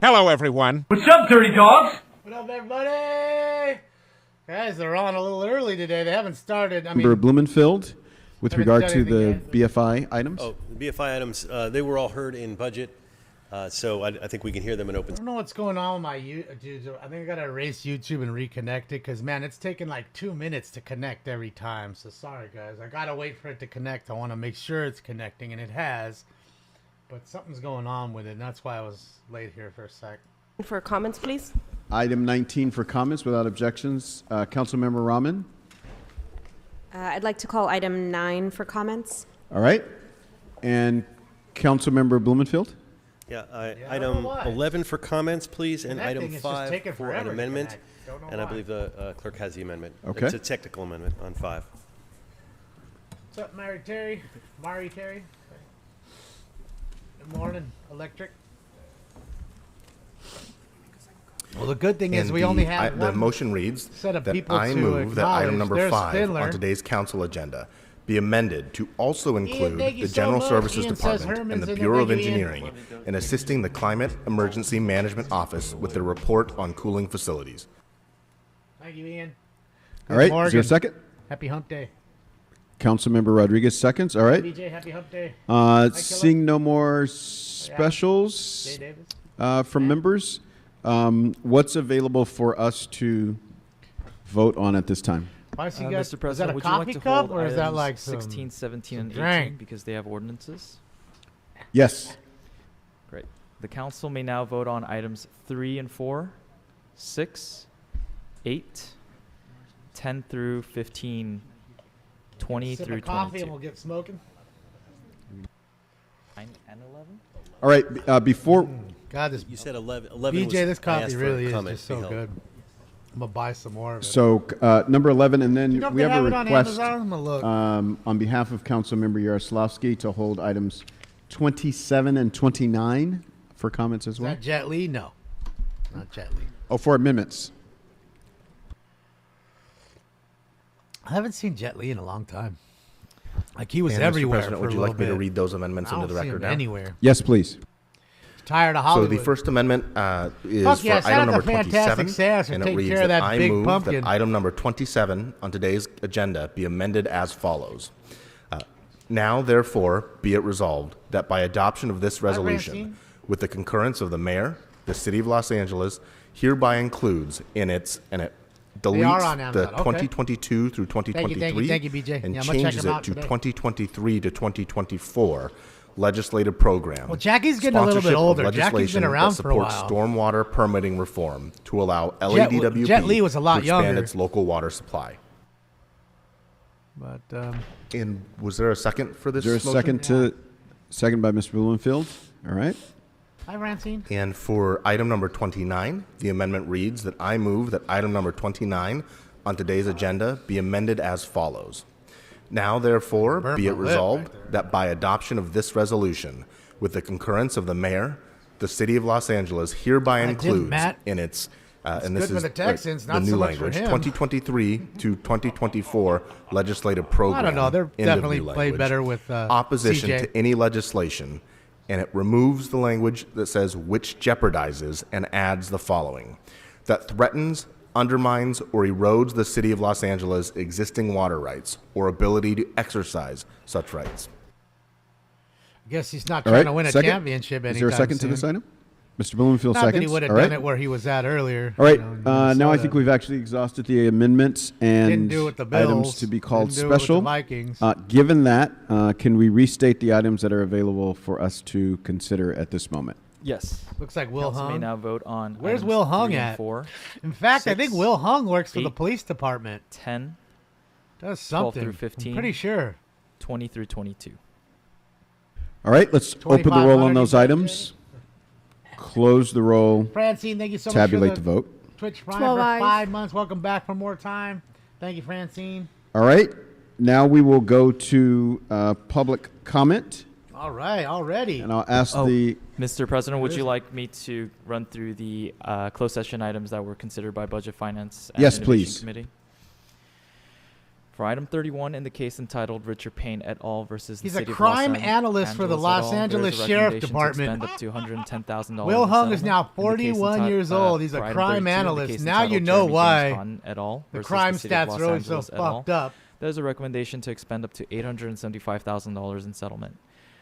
Hello, everyone. What's up, dirty dogs? What up, everybody? Guys, they're on a little early today. They haven't started. Member Blumenfield, with Haven't regard done to the anything yet. BFI items. Oh, the BFI items, they were all heard in budget, so I think we can hear them in open. I don't know what's going on with my YouTube. I think I gotta erase YouTube and reconnect it because, man, it's taking like 2 minutes to connect every time. So sorry, guys. I gotta wait for it to connect. I want to make sure it's connecting, and it has. But something's going on with it, and that's why I was late here for a sec. For comments, please. Item 19 for comments without objections. Councilmember Rahman. I'd like to call item 9 for comments. All right. And Councilmember Blumenfield. Yeah, I don't item know why. 11 for comments, please, and Connecting item is just 5 taking for forever an to amendment. connect. Don't know And I why. believe the clerk has the amendment. Okay. It's a technical amendment on 5. What's up, Mary Terry? Mari Terry? Good morning, Electric. Well, the good thing is And we only have the one motion reads set of that people I to move that item acknowledge. number There's 5 Spindler. on today's council agenda be amended to also include thank you the so General much. Services Ian says Department Herman's and the in there. Bureau of Thank you, Ian. Engineering in assisting the Climate Emergency Management Office with their report on cooling facilities. Thank you, Ian. All right. Is Morgan. there a second? Happy Hump Day. Councilmember Rodriguez seconds. All right. BJ, happy Hump Day. Seeing no more specials Jay Davis. from members, what's available for us to vote on at this time? Why is he got, Mr. President, is that a would you like coffee to cup hold or is that items like some 16, 17, and 18 drink? because they have ordinances? Yes. Great. The council may now vote on items 3 and 4, 6, 8, 10 through 15, 20 sip through of coffee 22. and we'll get smoking? 9 and 11? All right. Before God, this You said 11. 11 BJ, was, this I coffee asked for really a is comment just to be so held. good. I'm gonna buy some more of it. so number 11, and then you know if we they have a it on request Amazon? I'm gonna look. on behalf of Councilmember Yaroslavsky to hold items 27 and 29 for comments as is well. that Jet Li? No, not Jet Li. Oh, for amendments. I haven't seen Jet Li in a long time. Like he was And everywhere Mr. President, for would a you little like me to bit. read those amendments I into don't the see record him now? anywhere. Yes, please. Tired of So Hollywood. the First Amendment is Fuck for yeah, shout item out number to Fantastic 27, Sass for and it taking reads care of that that I big move pumpkin. that item number 27 on today's agenda be amended as follows. Now, therefore, be it resolved that by adoption of this resolution, Francine. with the concurrence of the mayor, the city of Los Angeles hereby includes in its, and it are on deletes Amazon, the okay. 2022 through 2023 thank you, BJ. and Yeah, I'm gonna check changes them it out to today. 2023 to 2024 legislative program. Well, Jackie's getting a little bit Sponsorship of older. Jackie's been legislation around that for a supports while. stormwater permitting reform to allow LADWP Jet Li was a lot to expand younger. its local water supply. But And was there a second for this Is there a motion? second by Mr. Blumenfield? All right. hi, Francine. And for item number 29, the amendment reads that I move that item number 29 on today's agenda be amended as follows. Now, therefore, Burnt be my it lip resolved right there. that by adoption of this resolution, with the concurrence of the mayor, the city of Los Angeles hereby didn't, includes Matt. in its, and good this for is the Texans, the not new so much for language, him. 2023 to 2024 legislative program. I don't know. They're end of definitely new played language, better with opposition CJ. to any legislation, and it removes the language that says which jeopardizes and adds the following: that threatens, undermines, or erodes the city of Los Angeles' existing water rights or ability to exercise such rights. I guess he's not All trying right. to win a Second? championship anytime Is there a second soon. to this item? Mr. Blumenfield Not seconds. that he would have All done right. it where he was at earlier. All right. you know, in Now I Minnesota. think we've actually exhausted the amendments Didn't and do it with the Bills. items to be called Didn't do it with the special. Vikings. Given that, can we restate the items that are available for us to consider at this moment? Yes. Looks like Will Council may Hung. now vote on Where's items Will Hung 3 and at? 4, In fact, I think 6, Will Hung works for the 8, police department. 10, Does 12 something. through 15. I'm pretty sure. 20 through 22. All right. Let's open the roll on 2,500 those you said, items. Close the roll. Francine, thank you so Tabulate much the for vote. Twitch Prime 12 for eyes. 5 months. Welcome back for more time. Thank you, Francine. All right. Now we will go to public comment, All right, already. and I'll ask Oh, the. Mr. President, would you like me to run through the closed session items that were considered by Budget Finance and Yes, Innovation please. Committee? For item 31, in the case entitled Richard Payne et al. Versus He's the a City of crime Los analyst for the Angeles et Los al., there is a Angeles Sheriff recommendation to Department. expend up to $110,000 Will in Hung is settlement. now In the case 41 years old. He's a for item crime 32, in the analyst. case Now you entitled know Jeremy James why Cotton et al. the versus crime City of stats Los are always so Angeles et al. fucked up. There's a recommendation to expend up to $875,000 in settlement.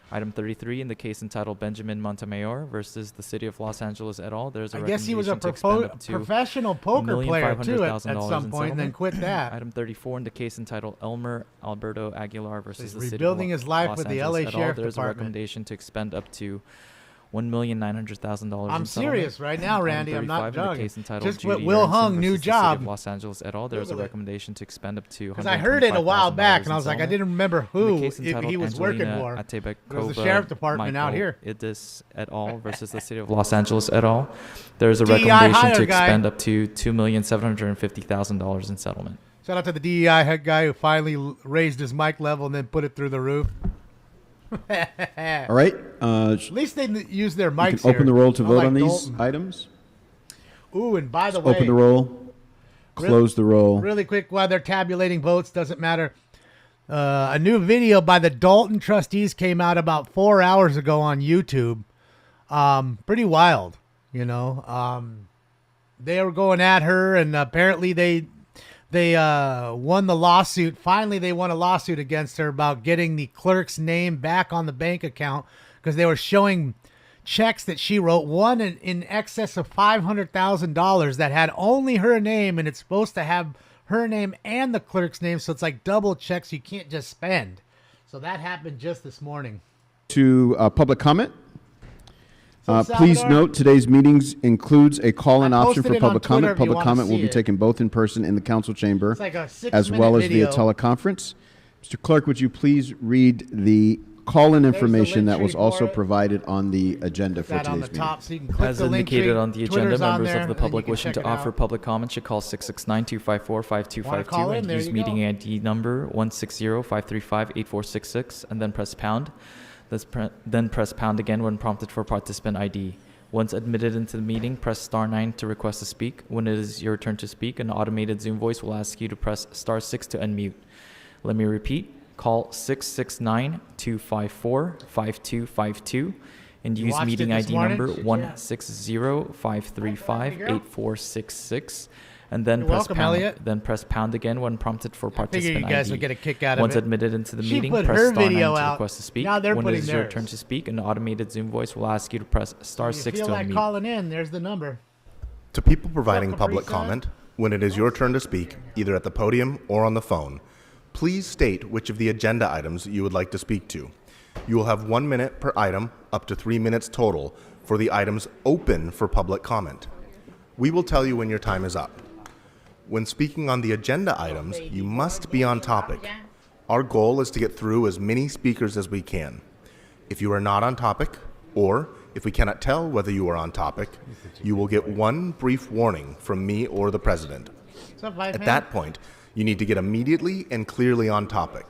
Item 33, in the case entitled Benjamin Montemayor versus the City of Los Angeles et al., there's a I guess he was a recommendation to expend up to professional poker player too at $1,500,000 some in point, and then settlement. quit that. Item 34, in the case entitled Elmer Alberto Aguilar versus He's the City of rebuilding his life Los with the Angeles LA et al., Sheriff there's a Department. recommendation to expend up to $1,900,000 I'm in settlement. serious right now, Randy. Item I'm not 35, in the joking. case entitled Just put Judy Will Aronson Hung, new versus the City of job. Los Angeles et al. There's a Google it. recommendation to expend up to Because I heard it a while back, and I $125,000 was like, I in didn't remember settlement. In who the case entitled he was working for. Angelina It was Atebekova, the Sheriff Department out Michael here. Idis et al. Versus the City of Los Angeles et al. There's a DEI recommendation hire to guy. expend up to $2,750,000 in settlement. Shout out to the DEI head guy who finally raised his mic level and then put it through the roof. All right. At least they use their You mics can open here. the roll to Not vote like on these Dalton. items. Ooh, and by the way, Open the roll. Close the roll. really quick while they're tabulating votes, doesn't matter. A new video by the Dalton trustees came out about 4 hours ago on YouTube. Pretty wild, you know. They were going at her, and apparently they won the lawsuit. Finally, they won a lawsuit against her about getting the clerk's name back on the bank account because they were showing checks that she wrote, one in excess of $500,000 that had only her name, and it's supposed to have her name and the clerk's name, so it's like double checks you can't just spend. So that happened just this morning. To public comment. So, Please Salvador, note today's meetings includes a call-in I option posted for it on public Twitter comment. if you Public wanna comment will see be it. taken both in person in the council chamber It's like a 6-minute as well as video. via teleconference. Mr. Clerk, would you please read the call-in the information link that was tree also for it. provided on the agenda for That on today's the meeting? top, so you can click As the link indicated tree. on the agenda, Twitter's on members there, of the and then you public can wishing check to it out. offer public comment should call 669-254-5252 in? and There use you meeting go. ID number 160-535-8466 and then press pound. Then press pound again when prompted for participant ID. Once admitted into the meeting, press star 9 to request to speak. When it is your turn to speak, an automated Zoom voice will ask you to press star 6 to unmute. Let me repeat. Call 669-254-5252 and use watched meeting it this ID morning? number Yeah. 160-535-8466 and then You're press welcome, pound. Elliot. Then press pound again when prompted for I figure participant you guys ID. will get a kick out Once of it. admitted into the She meeting, put press her star 9 video to out. request to speak. Now they're when it putting is your theirs. turn to speak, an automated Zoom voice will ask you to press star If 6 you to feel like unmute. calling in, there's the number. To people providing Welcome, public Risa. comment, when it is your turn to speak, either at the podium or on the phone, please state which of the agenda items you would like to speak to. You will have 1 minute per item, up to 3 minutes total, for the items open for public comment. We will tell you when your time is up. When speaking on the agenda items, you must be on topic. Our goal is to get through as many speakers as we can. If you are not on topic, or if we cannot tell whether you are on topic, you will get one brief warning from me or the president. What's up, Vice At Man? that point, you need to get immediately and clearly on topic.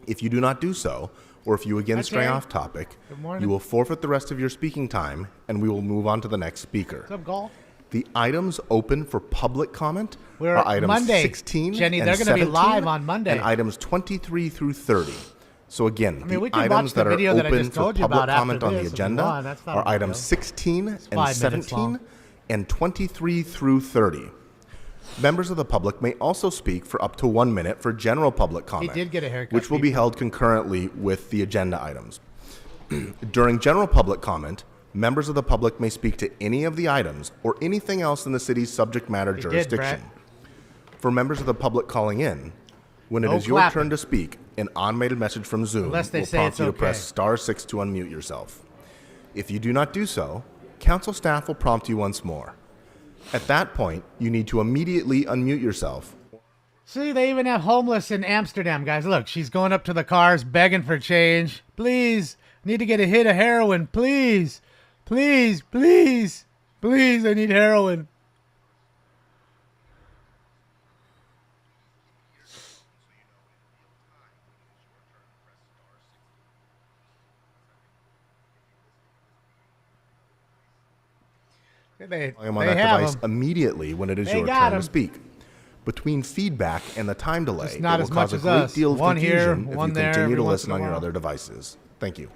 If you do not do so, or if you again Hi, stray Terry. off topic, Good morning. you will forfeit the rest of your speaking time, and we will move on to the next speaker. What's up, Golf? The items open for public comment We're are items Monday, 16 Jenny, and they're gonna be 17, live on Monday. and items 23 through 30. So again, mean, we the can watch items the that are video that I open just for told you public about after comment on this, the if you agenda want. That's not a are big items deal. 16 and 5 minutes 17 long. and 23 through 30. Members of the public may also speak for up to 1 minute for general public comment, did get a haircut, which will be people. held concurrently with the agenda items. During general public comment, members of the public may speak to any of the items or anything else in the city's subject matter did, jurisdiction. Brett. For members of the public calling in, when it No is your clapping. turn to speak, an automated message from Zoom Unless they will say prompt it's you to okay. press star 6 to unmute yourself. If you do not do so, council staff will prompt you once more. At that point, you need to immediately unmute yourself. See, they even have homeless in Amsterdam, guys. Look, she's going up to the cars begging for change. Please, need to get a hit of heroin. Please, please, please, please, I need heroin. They Volume on they that have device 'em. immediately when it is They your got turn 'em. to speak. between feedback and the time delay, Just not it as will much cause a as great us. deal of One here, confusion if one you there, continue to every once listen in a on your while. other devices. Thank you.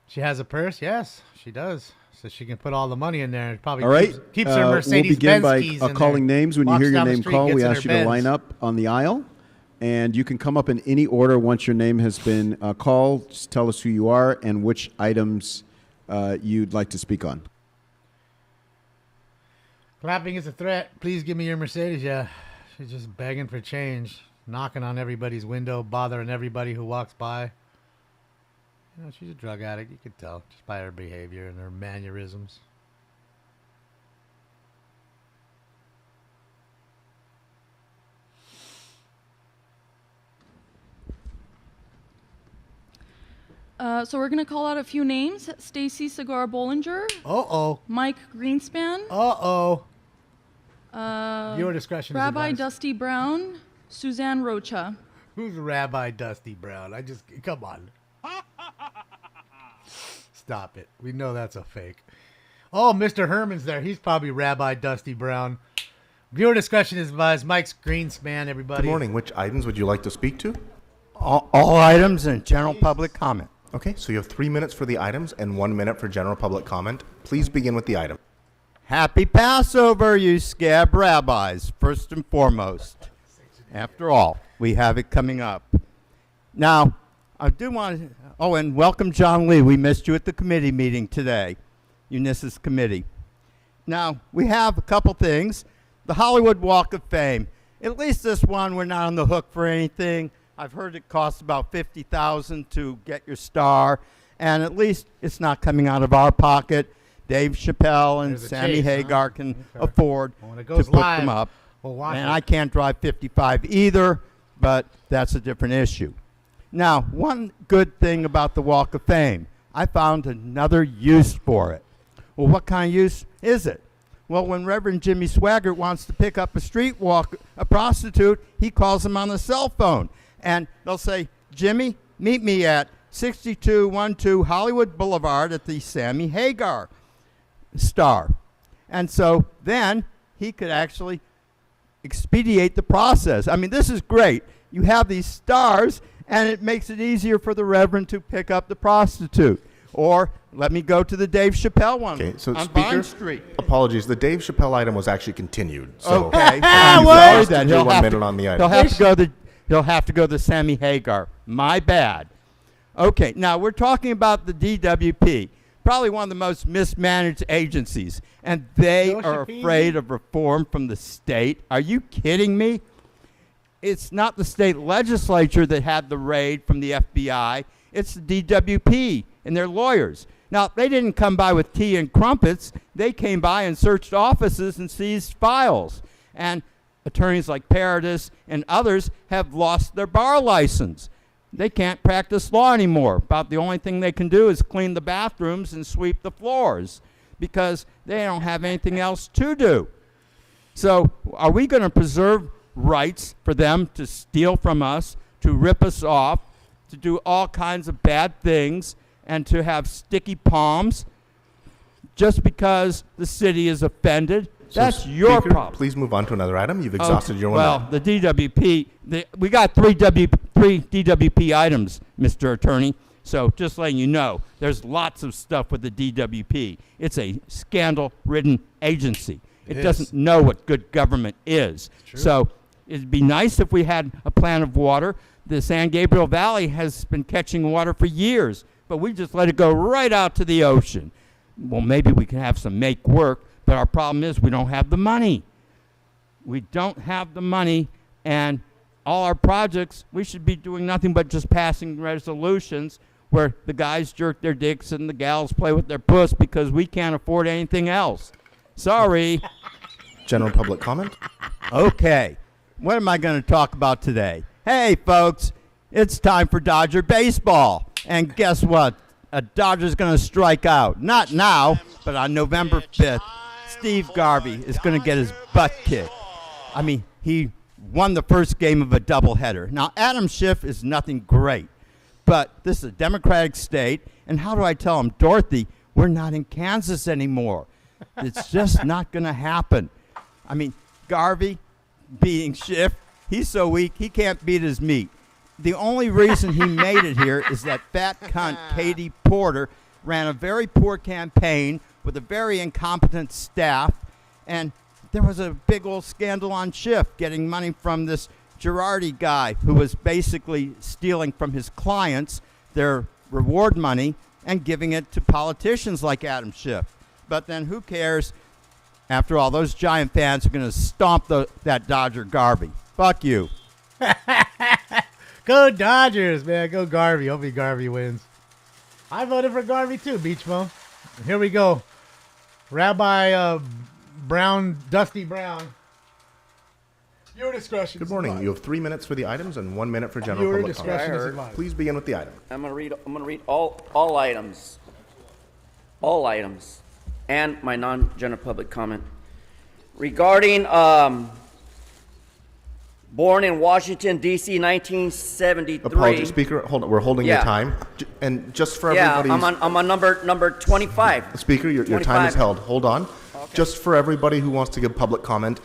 She has a purse? Yes, she does. So she can put all the money in there. It probably All right. keeps her We'll Mercedes begin Benz by keys in calling there. names. When you Walks hear your down the name street, called, gets we in ask her you to Benz. line up on the aisle. And you can come up in any order once your name has been called. Just tell us who you are and which items you'd like to speak on. Clapping is a threat. Please give me your Mercedes. Yeah, she's just begging for change, knocking on everybody's window, bothering everybody who walks by. You know, she's a drug addict. You could tell just by her behavior and her mannerisms. So we're gonna call out a few names: Stacy Cigar Bollinger, Uh-oh. Mike Greenspan, Uh-oh. uh, Your discretion is Rabbi advised. Dusty Brown, Suzanne Rocha. Who's Rabbi Dusty Brown? Come on. Stop it. We know that's a fake. Oh, Mr. Herman's there. He's probably Rabbi Dusty Brown. Viewer discretion is advised. Mike's Greenspan, everybody. Good morning. Which items would you like to speak to? All items and general public comment. Okay, so you have 3 minutes for the items and 1 minute for general public comment. Please begin with the item. Happy Passover, you scab rabbis, first and foremost. After all, we have it coming up. Now, I do want to, and welcome John Lee. We missed you at the committee meeting today, Unisys Committee. Now, we have a couple things. The Hollywood Walk of Fame. At least this one, we're not on the hook for anything. I've heard it costs about $50,000 to get your star, and at least it's not coming out of our pocket. Dave Chappelle and There's a Sammy chase, huh? Hagar can Okay. afford Well, when it to goes put live, them up. we'll watch And it. I can't drive 55 either, but that's a different issue. Now, one good thing about the Walk of Fame, I found another use for it. Well, what kind of use is it? Well, when Reverend Jimmy Swaggart wants to pick up a prostitute, he calls him on the cell phone. And they'll say, Jimmy, meet me at 6212 Hollywood Boulevard at the Sammy Hagar Star. And so then he could actually expedite the process. I mean, this is great. You have these stars, and it makes it easier for the Reverend to pick up the prostitute. Or let me go to the Dave Chappelle one Okay, so on Speaker, Vine Street. apologies. The Dave Chappelle item was actually continued. So Okay. you've Sorry lost then. your He'll 1 have minute to- on the He'll item. have to go to Sammy Hagar. My bad. Okay, now we're talking about the DWP, probably one of the most mismanaged agencies, and they Joe are Shapiro? afraid of reform from the state. Are you kidding me? It's not the state legislature that had the raid from the FBI. It's the DWP and their lawyers. Now, they didn't come by with tea and crumpets. They came by and searched offices and seized files. And attorneys like Paradis and others have lost their bar license. They can't practice law anymore. About the only thing they can do is clean the bathrooms and sweep the floors because they don't have anything else to do. So are we going to preserve rights for them to steal from us, to rip us off, to do all kinds of bad things, and to have sticky palms just because the city is offended? So, That's your Speaker, problem. Please move on to another item. You've exhausted your 1 Well, minute. the DWP, we got three DWP items, Mr. Attorney. So just letting you know, there's lots of stuff with the DWP. It's a scandal-ridden agency. It is. doesn't know what good government is. So it'd be nice if we had a plan of water. The San Gabriel Valley has been catching water for years, but we just let it go right out to the ocean. Well, maybe we can have some make work, but our problem is we don't have the money. We don't have the money, and all our projects, we should be doing nothing but just passing resolutions where the guys jerk their dicks and the gals play with their puss because we can't afford anything else. Sorry. General public comment. Okay. What am I going to talk about today? Hey, folks, it's time for Dodger baseball. And guess what? A Dodger's going to strike out. Not now, but on November 5th, Steve Garvey is going to get his butt kicked. I mean, he won the first game of a doubleheader. Now, Adam Schiff is nothing great, but this is a Democratic state, and how do I tell him, Dorothy, we're not in Kansas anymore. It's just not going to happen. I mean, Garvey, beating Schiff. He's so weak, he can't beat his meat. The only reason he made it here is that fat cunt Katie Porter ran a very poor campaign with a very incompetent staff, and there was a big old scandal on Schiff getting money from this Girardi guy who was basically stealing from his clients their reward money and giving it to politicians like Adam Schiff. But then who cares? After all, those Giant fans are going to stomp that Dodger Garvey. Fuck you. Go Dodgers, man. Go Garvey. Hopefully Garvey wins. I voted for Garvey too, Beach Bum. Here we go. Rabbi Brown, Dusty Brown. Your discretion. Good morning. You have 3 minutes for the items and 1 minute for general Your public comment. discretion is advised. Please begin with the item. I'm gonna read all items. All items. And my non-general public comment. Regarding born in Washington, D.C., 1973. Apologies, Speaker. Hold on. We're holding your Yeah. time. And just for Yeah, everybody's... I'm on number 25. Speaker, your time 25. is held. Hold on. Just for everybody who wants to give public comment,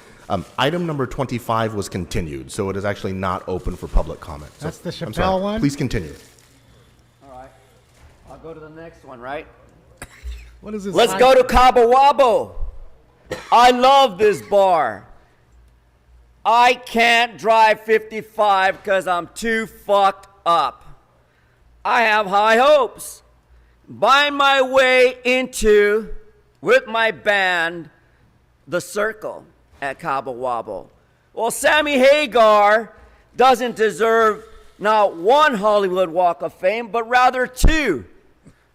item number 25 was continued, so it is actually not open for public comment. So, That's the I'm Chappelle sorry. one? Please continue. All right. I'll go to the next one, right? What is this? Let's go to Cabo Wabo. I love this bar. I can't drive 55 because I'm too fucked up. I have high hopes. Find my way into, with my band, The Circle at Cabo Wabo. Well, Sammy Hagar doesn't deserve not one Hollywood Walk of Fame, but rather two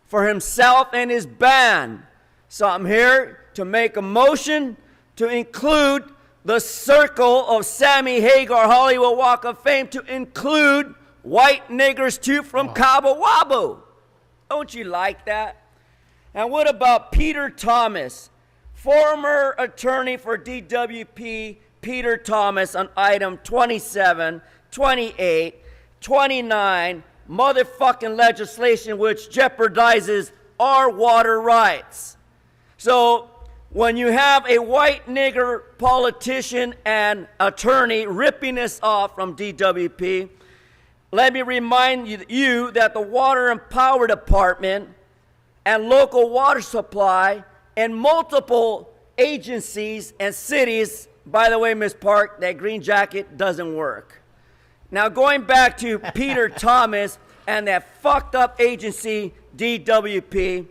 for himself and his band. So I'm here to make a motion to include The Circle of Sammy Hagar Hollywood Walk of Fame, to include White Niggers too from Cabo Wabo. Don't you like that? And what about Peter Thomas, former attorney for DWP, Peter Thomas, on item 27, 28, 29, motherfucking legislation which jeopardizes our water rights. So when you have a white nigger politician and attorney ripping us off from DWP, let me remind you that the Water and Power Department and local water supply and multiple agencies and cities, by the way, Ms. Park, that green jacket doesn't work. Now, going back to Peter Thomas and that fucked up agency, DWP,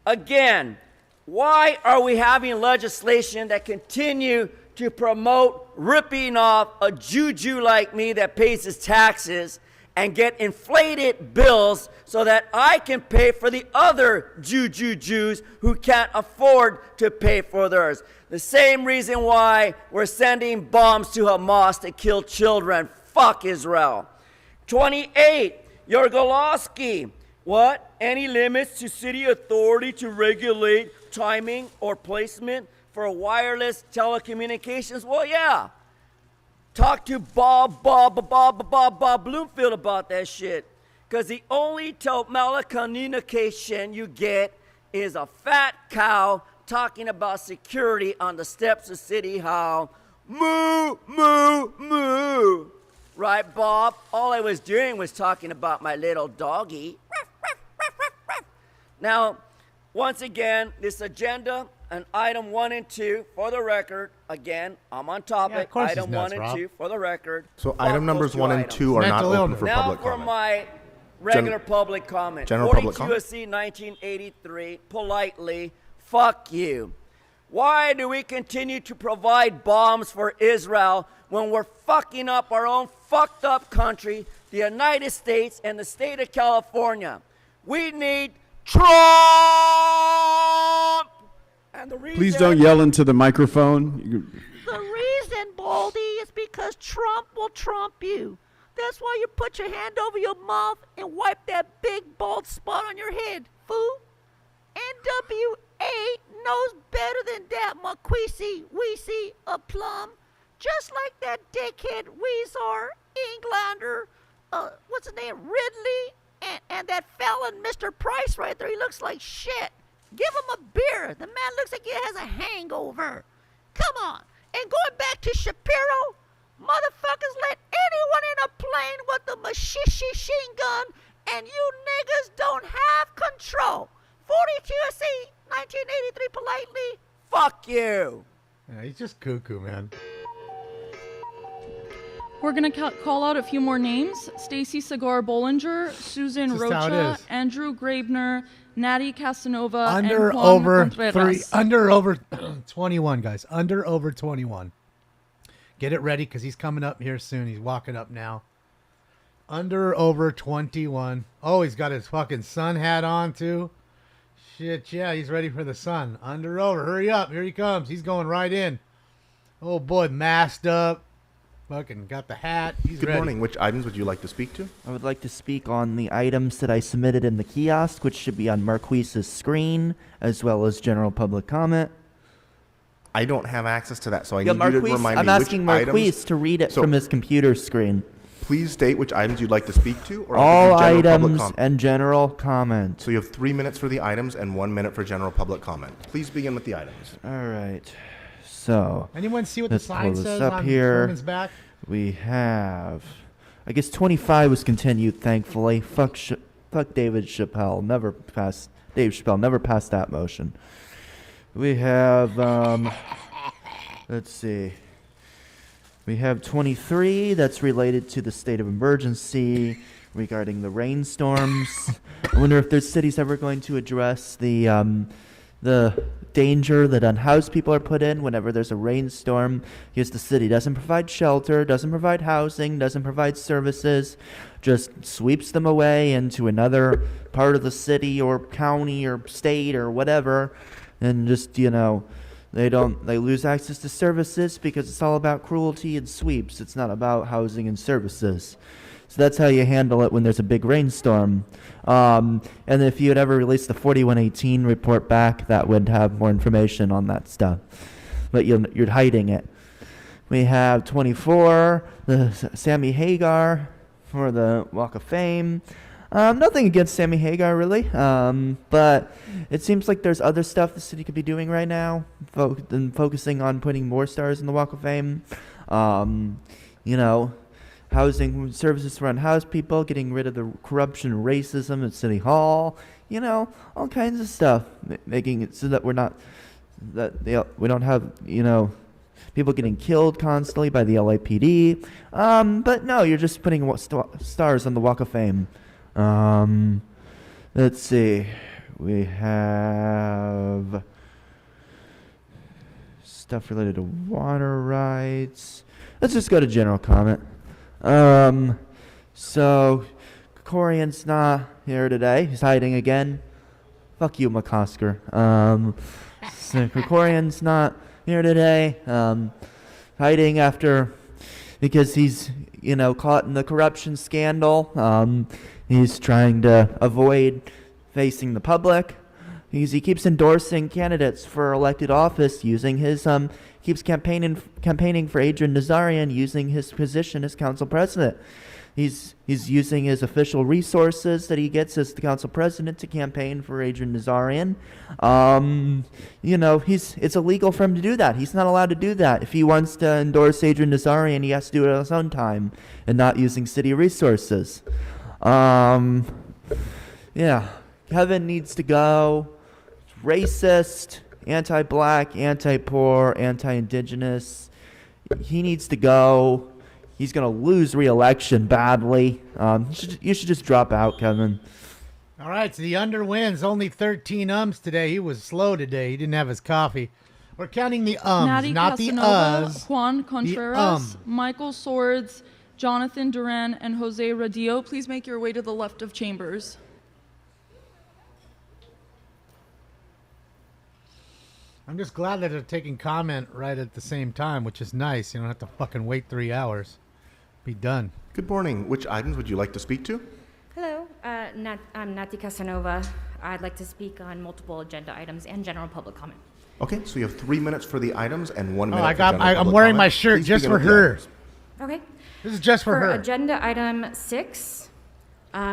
again, why are we having legislation that continue to promote ripping off a juju like me that pays his taxes and get inflated bills so that I can pay for the other juju Jews who can't afford to pay for theirs? The same reason why we're sending bombs to Hamas to kill children. Fuck Israel. 28, Yorgolowski. What? Any limits to city authority to regulate timing or placement for wireless telecommunications? Well, yeah. Talk to Bob Bloomfield about that shit. Because the only telecommunication you get is a fat cow talking about security on the steps of City Hall. Moo, moo, moo. Right, Bob? All I was doing was talking about my little doggy. Now, once again, this agenda and item 1 and 2, for the record, again, I'm on topic. Yeah, of course item he's nuts, 1 and Rob. 2, for the record. So Fuck item numbers those 1 and items. 2 are not Mental open illness. for Now public for comment. my regular public comment. General 42 public comment. USC 1983, politely, fuck you. Why do we continue to provide bombs for Israel when we're fucking up our own fucked up country, the United States and the state of California? We need Trump! And the reason Please don't yell into the microphone. The reason, Baldy, is because Trump will trump you. That's why you put your hand over your mouth and wipe that big bald spot on your head, fool. NWA knows better than that, Marquisi, Weesey, a plum. Just like that dickhead Weezer, Englander, what's his name, Ridley, and that felon, Mr. Price right there. He looks like shit. Give him a beer. The man looks like he has a hangover. Come on. And going back to Shapiro, Motherfuckers let anyone in a plane with a machine gun, and you niggas don't have control. 42 USC 1983 politely. Fuck you. Yeah, he's just cuckoo, man. We're going to call out a few more names. Stacy Segar Bollinger, Susan Just how it Rocha, is. Andrew Graebner, Natty Casanova, Under and Juan over Contreras. under over 21, guys. Under over 21. Get it ready because he's coming up here soon. He's walking up now. Under over 21. Oh, he's got his fucking sun hat on too. Shit, yeah, he's ready for the sun. Under over. Hurry up. Here he comes. He's going right in. Oh boy, masked up. Fucking got the hat. He's Good ready. morning. Which items would you like to speak to? I would like to speak on the items that I submitted in the kiosk, which should be on Marquise's screen, as well as general public comment. I don't have access to that, so I Yeah, need you to Marquise, remind I'm me asking which items. Marquise to read it So- from his computer screen. Please state which items you'd like to speak to, or All I'll give you general public items comment. and general comment. So you have 3 minutes for the items and 1 minute for general public comment. Please begin with the items. All right. So Anyone see what let's the pull sign this says up on here. Sherman's back? We have, I guess 25 was continued, thankfully. Fuck David Chappelle. Dave Chappelle never passed that motion. We have, let's see. We have 23 that's related to the state of emergency regarding the rainstorms. I wonder if there's cities ever going to address the danger that unhoused people are put in whenever there's a rainstorm, because the city doesn't provide shelter, doesn't provide housing, doesn't provide services, just sweeps them away into another part of the city or county or state or whatever, and just, they lose access to services because it's all about cruelty and sweeps. It's not about housing and services. So that's how you handle it when there's a big rainstorm. And if you had ever released the 4118 report back, that would have more information on that stuff. But you're hiding it. We have 24, the Sammy Hagar for the Walk of Fame. Nothing against Sammy Hagar, really. But it seems like there's other stuff the city could be doing right now than focusing on putting more stars in the Walk of Fame. Housing services for unhoused people, getting rid of the corruption and racism at City Hall, all kinds of stuff, making it so that we don't have, people getting killed constantly by the LAPD. But no, you're just putting stars on the Walk of Fame. Let's see. We have stuff related to water rights. Let's just go to general comment. So Krikorian's not here today. He's hiding again. Fuck you, McCosker. So Krikorian's not here today. Hiding because he's, caught in the corruption scandal. He's trying to avoid facing the public. He keeps endorsing candidates for elected office using his keeps campaigning for Adrian Nazarian using his position as council president. He's using his official resources that he gets as the council president to campaign for Adrian Nazarian. It's illegal for him to do that. He's not allowed to do that. If he wants to endorse Adrian Nazarian, he has to do it on his own time and not using city resources. Kevin needs to go. Racist, anti-black, anti-poor, anti-indigenous. He needs to go. He's going to lose re-election badly. You should just drop out, Kevin. All right, so the under wins. Only 13 ums today. He was slow today. He didn't have his coffee. We're counting the ums, Natty not Casanova, the uhs. Juan Contreras, Michael Swords, Jonathan Duran, and Jose Radillo. Please make your way to the left of chambers. I'm just glad that they're taking comment right at the same time, which is nice. You don't have to fucking wait 3 hours. Be done. Good morning. Which items would you like to speak to? Hello, I'm Natty Casanova. I'd like to speak on multiple agenda items and general public comment. Okay, so you have 3 minutes for the items and 1 minute Oh, for general I'm public wearing comment. my shirt Please just begin for with the her. items. Okay. This is just for her. Agenda item 6,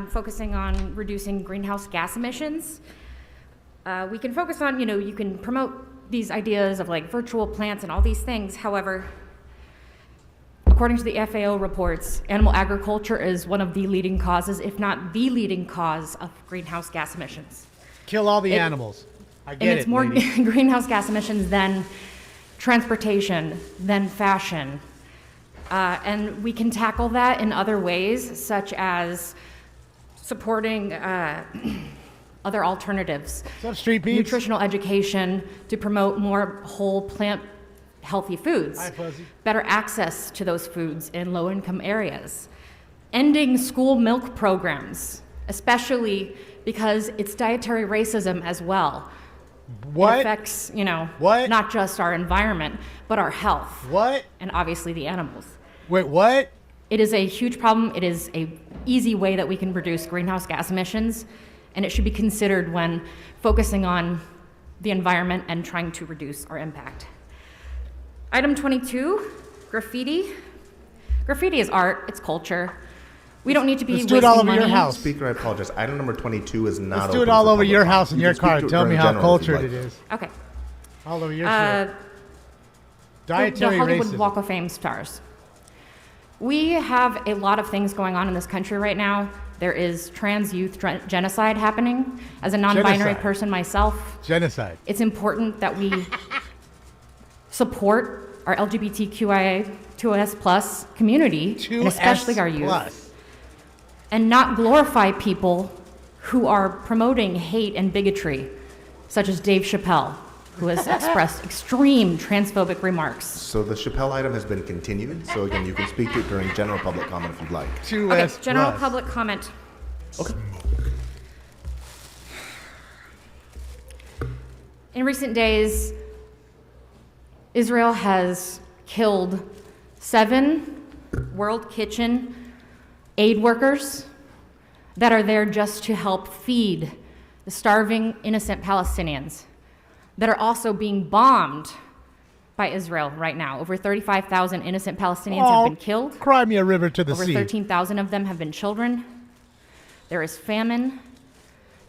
focusing on reducing greenhouse gas emissions. We can focus on, you can promote these ideas of like virtual plants and all these things. However, according to the FAO reports, animal agriculture is one of the leading causes, if not the leading cause, of greenhouse gas emissions. Kill all the It- animals. I And get it's it. more lady. greenhouse gas emissions than transportation, than fashion. And we can tackle that in other ways, such as supporting other alternatives. What's up, Street Peeps? Nutritional education to promote more whole plant healthy foods. Hi, Fuzzy. Better access to those foods in low-income areas. Ending school milk programs, especially because it's dietary racism as well. What? It affects, What? not just our environment, but our health. What? And obviously the animals. Wait, what? It is a huge problem. It is a easy way that we can reduce greenhouse gas emissions, and it should be considered when focusing on the environment and trying to reduce our impact. Item 22, graffiti. Graffiti is art, it's culture. We don't need to be Let's do it wasting all over money. your house. Speaker, I apologize. Item number 22 is not Let's open do it all for over public your comment. house in You your can speak car. to it Tell me during how general if you'd cultured like. it is. Okay. All over your Uh, shit. the Dietary Hollywood racism. Walk of Fame stars. We have a lot of things going on in this country right now. There is trans youth genocide happening. As a non-binary Genocide. person myself, Genocide. it's important that we support our LGBTQIA2S plus community, and especially our youth, plus. and not glorify people who are promoting hate and bigotry, such as Dave Chappelle, who has expressed extreme transphobic remarks. So the Chappelle item has been continued. So again, you can speak to it during general public comment if you'd like. Okay, general public comment. Okay. In recent days, Israel has killed 7 World Kitchen aid workers that are there just to help feed the starving, innocent Palestinians that are also being bombed by Israel right now. Over 35,000 innocent Palestinians have been killed. Cry me a river to the Over sea. 13,000 of them have been children. There is famine.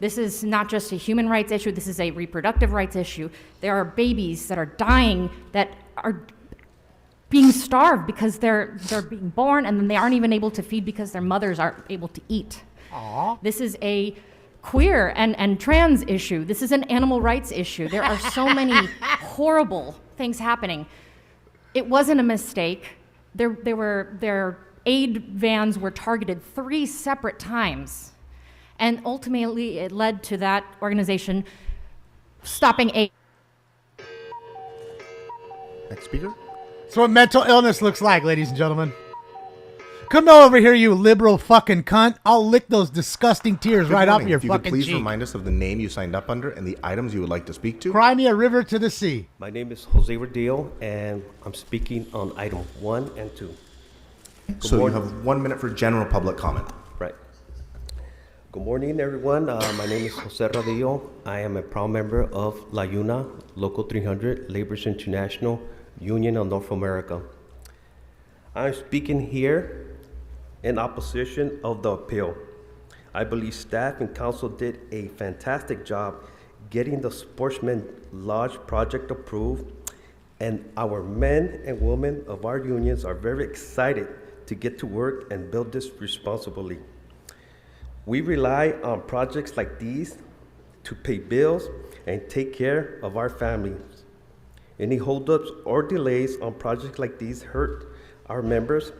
This is not just a human rights issue, this is a reproductive rights issue. There are babies that are dying, that are being starved because they're being born and then they aren't even able to feed because their mothers aren't able to eat. Aww. This is a queer and trans issue. This is an animal rights issue. There are so many horrible things happening. It wasn't a mistake. Their aid vans were targeted 3 separate times. And ultimately, it led to that organization stopping aid. Next speaker. That's what mental illness looks like, ladies and gentlemen. Come over here, you liberal fucking cunt. I'll lick those disgusting tears Good right off morning. your If you could fucking please cheek. remind us of the name you signed up under and the items you would like to speak to. Cry me a river to the sea. My name is Jose Rodillo, and I'm speaking on item 1 and 2. So you morning. have 1 minute for general public comment. Right. Good morning, everyone. My name is Jose Rodillo. I am a proud member of La Una, Local 300, Laborers International, Union of North America. I'm speaking here in opposition of the appeal. I believe staff and council did a fantastic job getting the Sportsman Lodge project approved, and our men and women of our unions are very excited to get to work and build this responsibly. We rely on projects like these to pay bills and take care of our families. Any holdups or delays on projects like these hurt our members,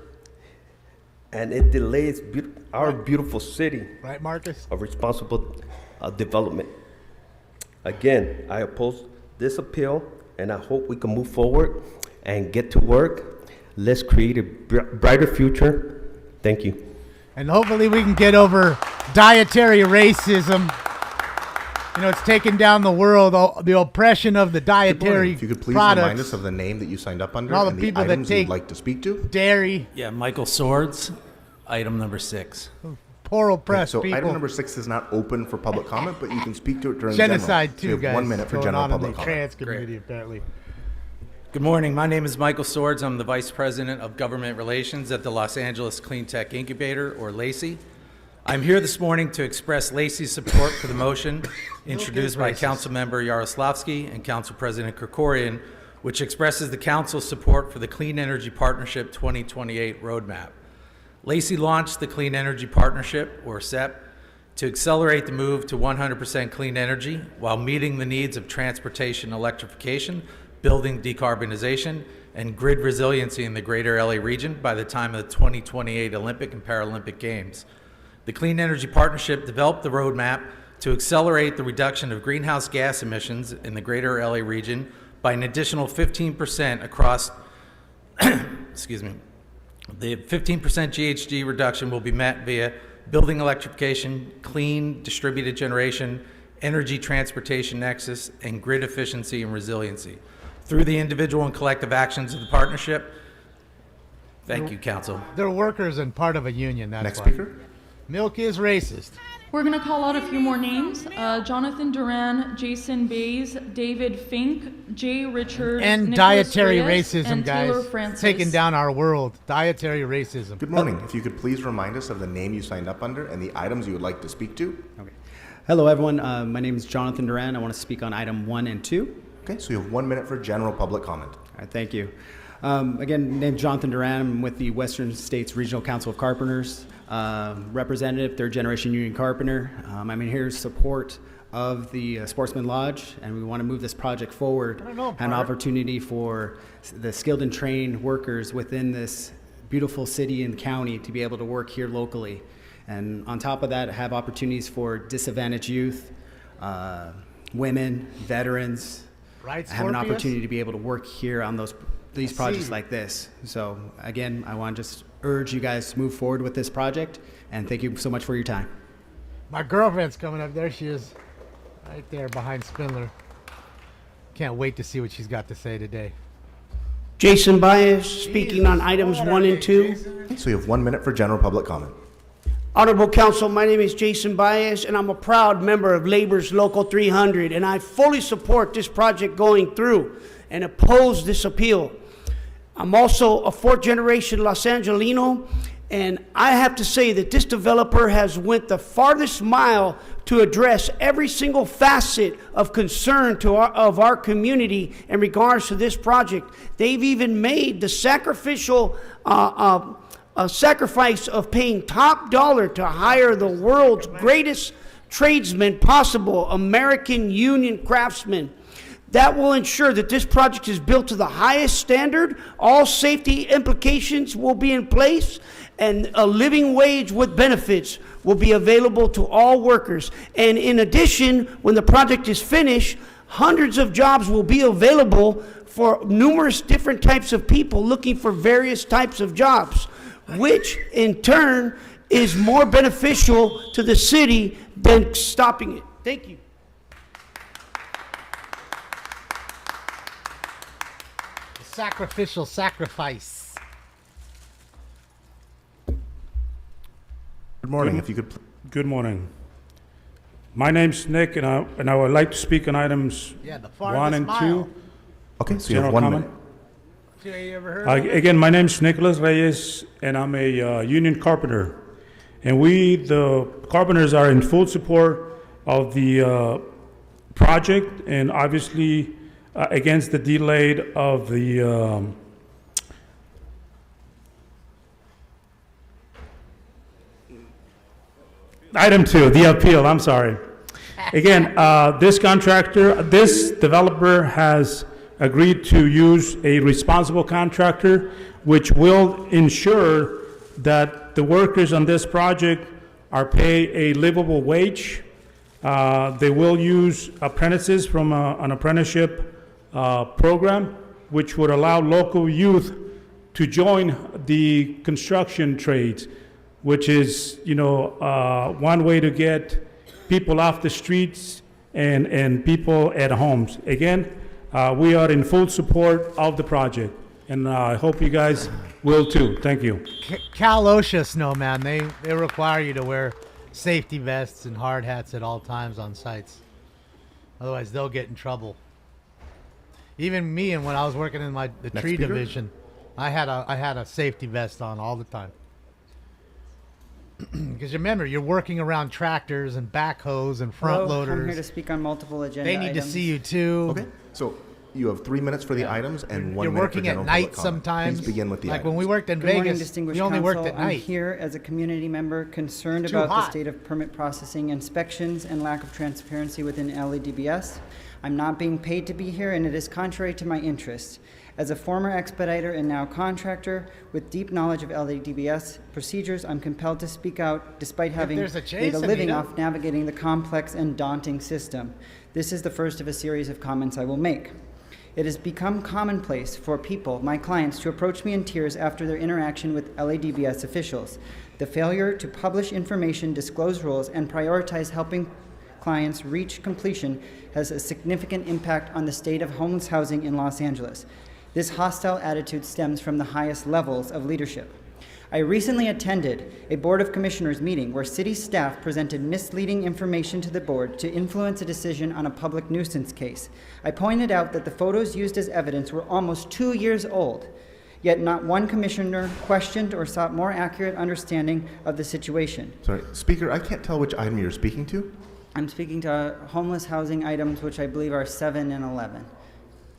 and it delays our beautiful city Right, Marcus? of responsible development. Again, I oppose this appeal, and I hope we can move forward and get to work. Let's create a brighter future. Thank you. And hopefully we can get over dietary racism. You know, it's taken down the world, the oppression of the Good morning. dietary If you could please products. remind us of the name that you signed up under And all the and people that items take you'd like to speak to. dairy. Yeah, Michael Swords, item number 6. Poor Okay, oppressed so people. item number 6 is not open for public comment, but you can speak to it during Genocide general. So too, you have guys. 1 minute for going general on in public the comment. trans community, apparently. Good morning. My name is Michael Swords. I'm the Vice President of Government Relations at the Los Angeles Clean Tech Incubator, or LACI. I'm here this morning to express LACI's support for the motion introduced by racist. Councilmember Yaroslavsky and Council President Krikorian, which expresses the council's support for the Clean Energy Partnership 2028 roadmap. Lacey launched the Clean Energy Partnership, or CEP, to accelerate the move to 100% clean energy while meeting the needs of transportation electrification, building decarbonization, and grid resiliency in the greater LA region by the time of the 2028 Olympic and Paralympic Games. The Clean Energy Partnership developed the roadmap to accelerate the reduction of greenhouse gas emissions in the greater LA region by an additional 15% across, excuse me, the 15% GHG reduction will be met via building electrification, clean distributed generation, energy transportation nexus, and grid efficiency and resiliency. Through the individual and collective actions of the partnership, thank you, Council. They're workers and part of a union, that's Next why. speaker. Milk is racist. We're going to call out a few more names. Jonathan Duran, Jason Bays, David Fink, Jay Richards, And Nicholas dietary Reyes, racism, and guys. Taylor It's Francis. taking down our world. Dietary racism. Good morning. If you could please remind us of the name you signed up under and the items you would like to speak to. Okay. Hello, everyone. My name is Jonathan Duran. I want to speak on item 1 and 2. Okay, so you have 1 minute for general public comment. All right, thank you. Again, named Jonathan Duran. I'm with the Western States Regional Council of Carpenters, representative, third generation union carpenter. I'm here in support of the Sportsman Lodge, and we want to move this project forward. An opportunity for the skilled and trained workers within this beautiful city and county to be able to work here locally. And on top of that, have opportunities for disadvantaged youth, women, veterans, Right, have an Scorpius? opportunity to be able to work here on these projects like this. So again, I want to just urge you guys to move forward with this project, and thank you so much for your time. My girlfriend's coming up. There she is, right there behind Spindler. Can't wait to see what she's got to say today. Jason Baez, speaking on items 1 and 2. Okay, so you have 1 minute for general public comment. Honorable Council, my name is Jason Baez, and I'm a proud member of Labor's Local 300, and I fully support this project going through and oppose this appeal. I'm also a fourth-generation Los Angelino, and I have to say that this developer has went the farthest mile to address every single facet of concern of our community in regards to this project. They've even made the sacrificial a sacrifice of paying top dollar to hire the world's greatest tradesman possible, American union craftsmen. That will ensure that this project is built to the highest standard. All safety implications will be in place, and a living wage with benefits will be available to all workers. And in addition, when the project is finished, hundreds of jobs will be available for numerous different types of people looking for various types of jobs, which in turn is more beneficial to the city than stopping it. Thank you. Sacrificial sacrifice. Good morning. If you could. Good morning. My name's Nick, and I would like to speak on items Yeah, the 1 farthest and mile. 2. Okay, so you have General 1 comment. minute. You ever heard of it? Again, my name's Nicholas Reyes, and I'm a union carpenter. And we, the carpenters, are in full support of the project, and obviously against the delay of the item 2, the appeal. I'm sorry. Again, this developer has agreed to use a responsible contractor, which will ensure that the workers on this project are paid a livable wage. They will use apprentices from an apprenticeship program, which would allow local youth to join the construction trades, which is, one way to get people off the streets and people at homes. Again, we are in full support of the project, and I hope you guys will too. Thank you. Cal OSHA snowman, they require you to wear safety vests and hard hats at all times on sites. Otherwise, they'll get in trouble. Even me, and when I was working in the Next tree speaker. division, I had a safety vest on all the time. Because remember, you're working around tractors and backhoes and front Hello, loaders. I'm here to speak on multiple agenda They need items. to see you too. Okay, so You have 3 minutes for the items and 1 You're minute for working general at public night comment. sometimes. Please begin with the Like items. when we worked in Good morning, Vegas, distinguished we only worked council. at I'm night. here as a community member concerned Too about the hot. state of permit processing, inspections, and lack of transparency within LADBS. I'm not being paid to be here, and it is contrary to my interests. As a former expediter and now contractor with deep knowledge of LADBS procedures, I'm compelled to speak out despite having there's a chase, made a living Anita. off navigating the complex and daunting system. This is the first of a series of comments I will make. It has become commonplace for people, my clients, to approach me in tears after their interaction with LADBS officials. The failure to publish information, disclose rules, and prioritize helping clients reach completion has a significant impact on the state of homeless housing in Los Angeles. This hostile attitude stems from the highest levels of leadership. I recently attended a Board of Commissioners meeting where city staff presented misleading information to the board to influence a decision on a public nuisance case. I pointed out that the photos used as evidence were almost 2 years old, yet not one commissioner questioned or sought more accurate understanding of the situation. Sorry, Speaker, I can't tell which item you're speaking to. I'm speaking to homeless housing items, which I believe are 7 and 11.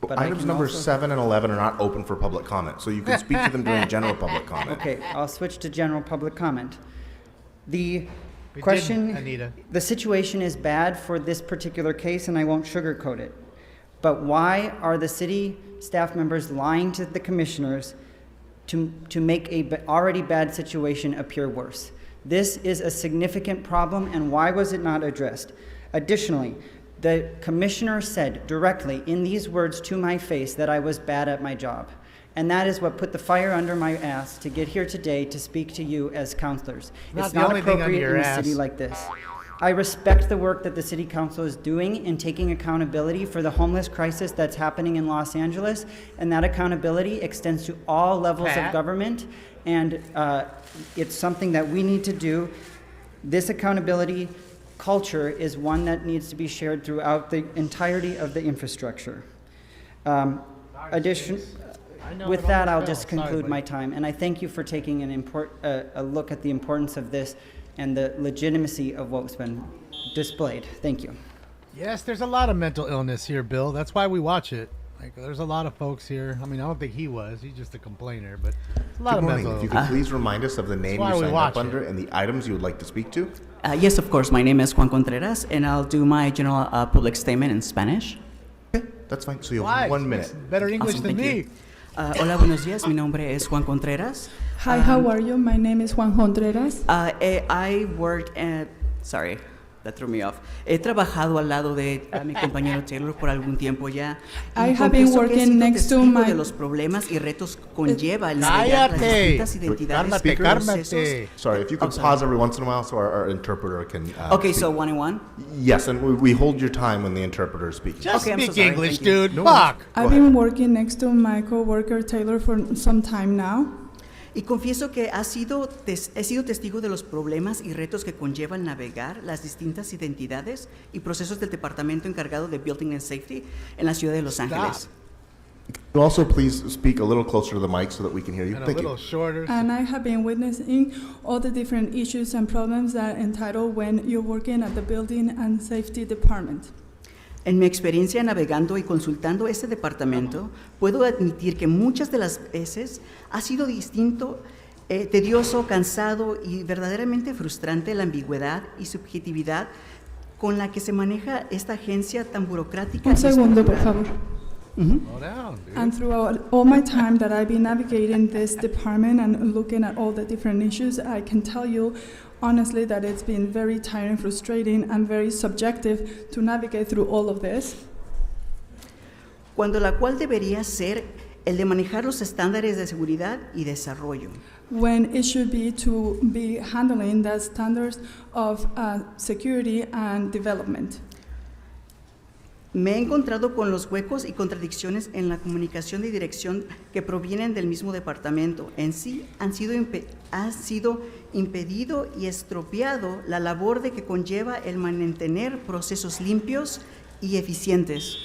But I Items can numbers also- 7 and 11 are not open for public comment, so you can speak to them during general public comment. Okay, I'll switch to general public comment. The We question, didn't, Anita. the situation is bad for this particular case, and I won't sugarcoat it. But why are the city staff members lying to the commissioners to make a already bad situation appear worse? This is a significant problem, and why was it not addressed? Additionally, the commissioner said directly in these words to my face that I was bad at my job. And that is what put the fire under my ass to get here today to speak to you as counselors. Not It's the not only thing under appropriate your in a ass. city like this. I respect the work that the city council is doing in taking accountability for the homeless crisis that's happening in Los Angeles, and that accountability extends to all levels Pat? of government, and it's something that we need to do. This accountability culture is one that needs to be shared throughout the entirety of the infrastructure. With that, I'll just conclude my time, and I thank you for taking a look at the importance of this and the legitimacy of what's been displayed. Thank you. Yes, there's a lot of mental illness here, Bill. That's why we watch it. Like, there's a lot of folks here. I mean, I don't think he was. He's just a complainer, but a lot Good of morning. mental If you illness. could please remind us of the name why you we signed watch up under and the items you would like to speak to. Yes, of course. My name is Juan Contreras, and I'll do my general public statement in Spanish. That's fine. So you Why? have 1 He minute. speaks better English Awesome, than thank me. you. Hola, buenos días. Mi nombre es Juan Contreras. Hi, how are you? My name is Juan Contreras. I worked sorry, that threw me off. He trabajado al lado de mi compañero Taylor por algún tiempo ya. I Y have been confieso que he working sido next to testigo my- de los problemas y retos que conlleva el navegar las Cállate. distintas identidades y Cálmate, procesos. cálmate. Sorry, if you could Oh, sorry. pause every once in a while so our interpreter can. Okay, speak. so one and one. Yes, and we hold your time when the interpreter is speaking. Just Okay, I'm so speak sorry. English, Thank you. dude. No Fuck. I've been working next to my coworker Taylor for some time now. Y confieso que he sido testigo de los problemas y retos que conlleva el navegar las distintas identidades y procesos del departamento encargado de Building and Safety en la ciudad de Los Ángeles. Could you also please speak a little closer to the mic so that we can hear you? And a Thank little you. shorter. And I have been witnessing all the different issues and problems that entitle when you're working at the Building and Safety Department. En mi experiencia navegando y consultando este departamento, puedo admitir que muchas de las veces ha sido distinto, tedioso, cansado y verdaderamente frustrante la ambigüedad y subjetividad con la que se maneja esta agencia tan burocrática. Un y segundo, por estructurada. favor. Slow down, dude. And throughout all my time that I've been navigating this department and looking at all the different issues, I can tell you honestly that it's been very tiring, frustrating, and very subjective to navigate through all of this. Cuando la cual debería ser el de manejar los estándares de seguridad y desarrollo. When it should be to be handling the standards of security and development. Me he encontrado con los huecos y contradicciones en la comunicación de dirección que provienen del mismo departamento. En sí ha sido impedido y estropeado la labor de que conlleva el mantener procesos limpios y eficientes.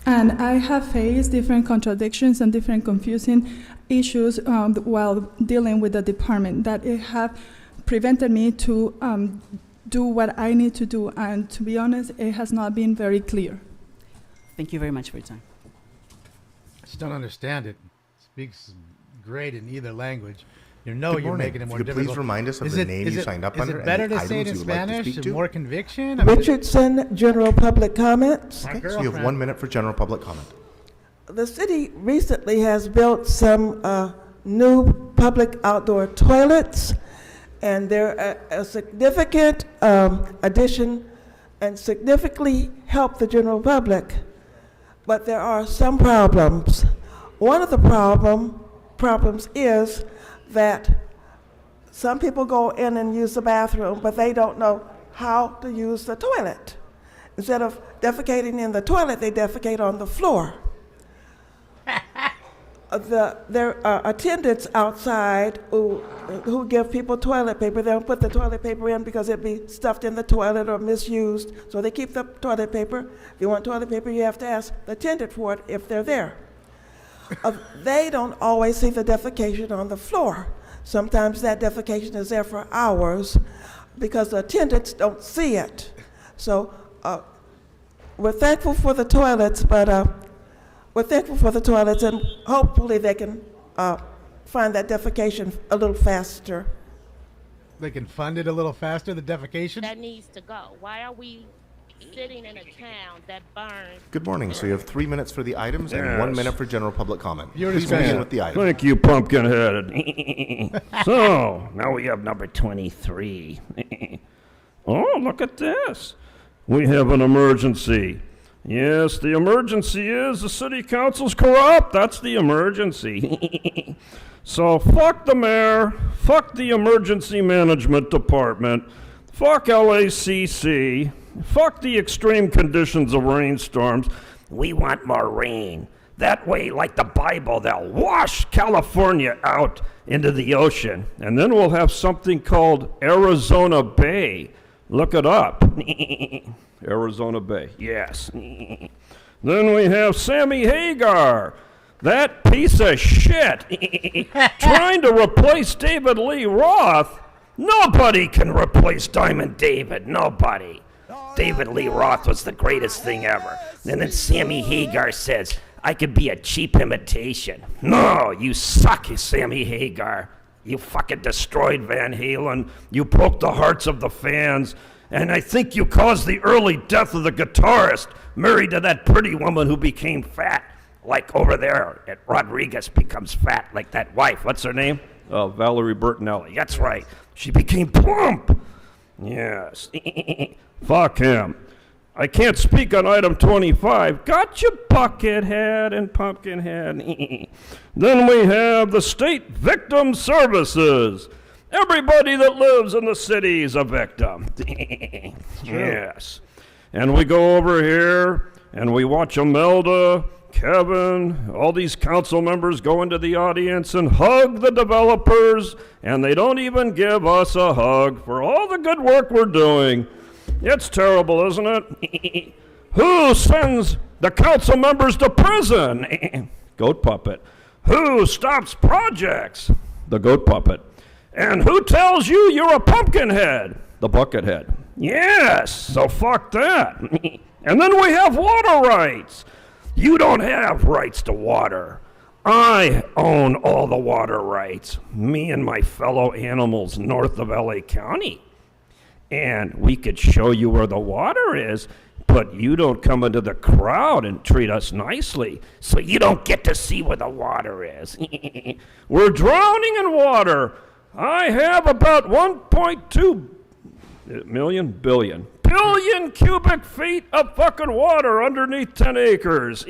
And I have faced different contradictions and different confusing issues while dealing with the department that it have prevented me to do what I need to do. And to be honest, it has not been very clear. Thank you very much for your time. just don't understand it. Speaks great in either language. You know Good you're morning. making it If more you could difficult. please remind us of Is the it- name is you it- signed up is under it and better the to say it in items you would like to Spanish speak and to? more conviction? I mean, Richardson, general public comments. My Okay, so you have girlfriend. 1 minute for general public comment. The city recently has built some new public outdoor toilets, and they're a significant addition and significantly help the general public. But there are some problems. One of the problems is that some people go in and use the bathroom, but they don't know how to use the toilet. Instead of defecating in the toilet, they defecate on the floor. There are attendants outside who give people toilet paper. They don't put the toilet paper in because it'd be stuffed in the toilet or misused. So they keep the toilet paper. If you want toilet paper, you have to ask the attendant for it if they're there. They don't always see the defecation on the floor. Sometimes that defecation is there for hours because the attendants don't see it. So we're thankful for the toilets, but we're thankful for the toilets, and hopefully they can find that defecation a little faster. They can fund it a little faster, the defecation? That needs to go. Why are we sitting in a town that burns? Good morning. So you have 3 minutes for the items and 1 Yes. minute for general public comment. You're Please begin with the item. Thank you, Pumpkinhead. So, now we have number 23. Oh, look at this. We have an emergency. Yes, the emergency is the city council's corrupt. That's the emergency. So, fuck the mayor, fuck the emergency management department, fuck LACC, fuck the extreme conditions of rainstorms. We want more rain. That way, like the Bible, they'll wash California out into the ocean. And then we'll have something called Arizona Bay. Look it up. Arizona Bay, yes. Then we have Sammy Hagar, that piece of shit, trying to replace David Lee Roth. Nobody can replace Diamond David, nobody. David Lee Roth was the greatest thing ever. And then Sammy Hagar says, I could be a cheap imitation. No, you suck, Sammy Hagar. You fucking destroyed Van Halen. You broke the hearts of the fans. And I think you caused the early death of the guitarist, married to that pretty woman who became fat. Like over there at Rodriguez becomes fat, like that wife. What's her name? Valerie Bertinelli. That's right. She became plump. Yes. Fuck him. I can't speak on item 25. Got you, Buckethead and Pumpkinhead. Then we have the State Victim Services. Everybody that lives in the city is a victim. Yes. And we go over here and we watch Imelda, Kevin, all these council members go into the audience and hug the developers, and they don't even give us a hug for all the good work we're doing. It's terrible, isn't it? Who sends the council members to prison? Goat puppet. Who stops projects? The goat puppet. And who tells you you're a pumpkinhead? The buckethead. Yes, so fuck that. And then we have water rights. You don't have rights to water. I own all the water rights, me and my fellow animals north of LA County. And we could show you where the water is, but you don't come into the crowd and treat us nicely, so you don't get to see where the water is. We're drowning in water. I have about 1.2 billion cubic feet of fucking water underneath 10 acres.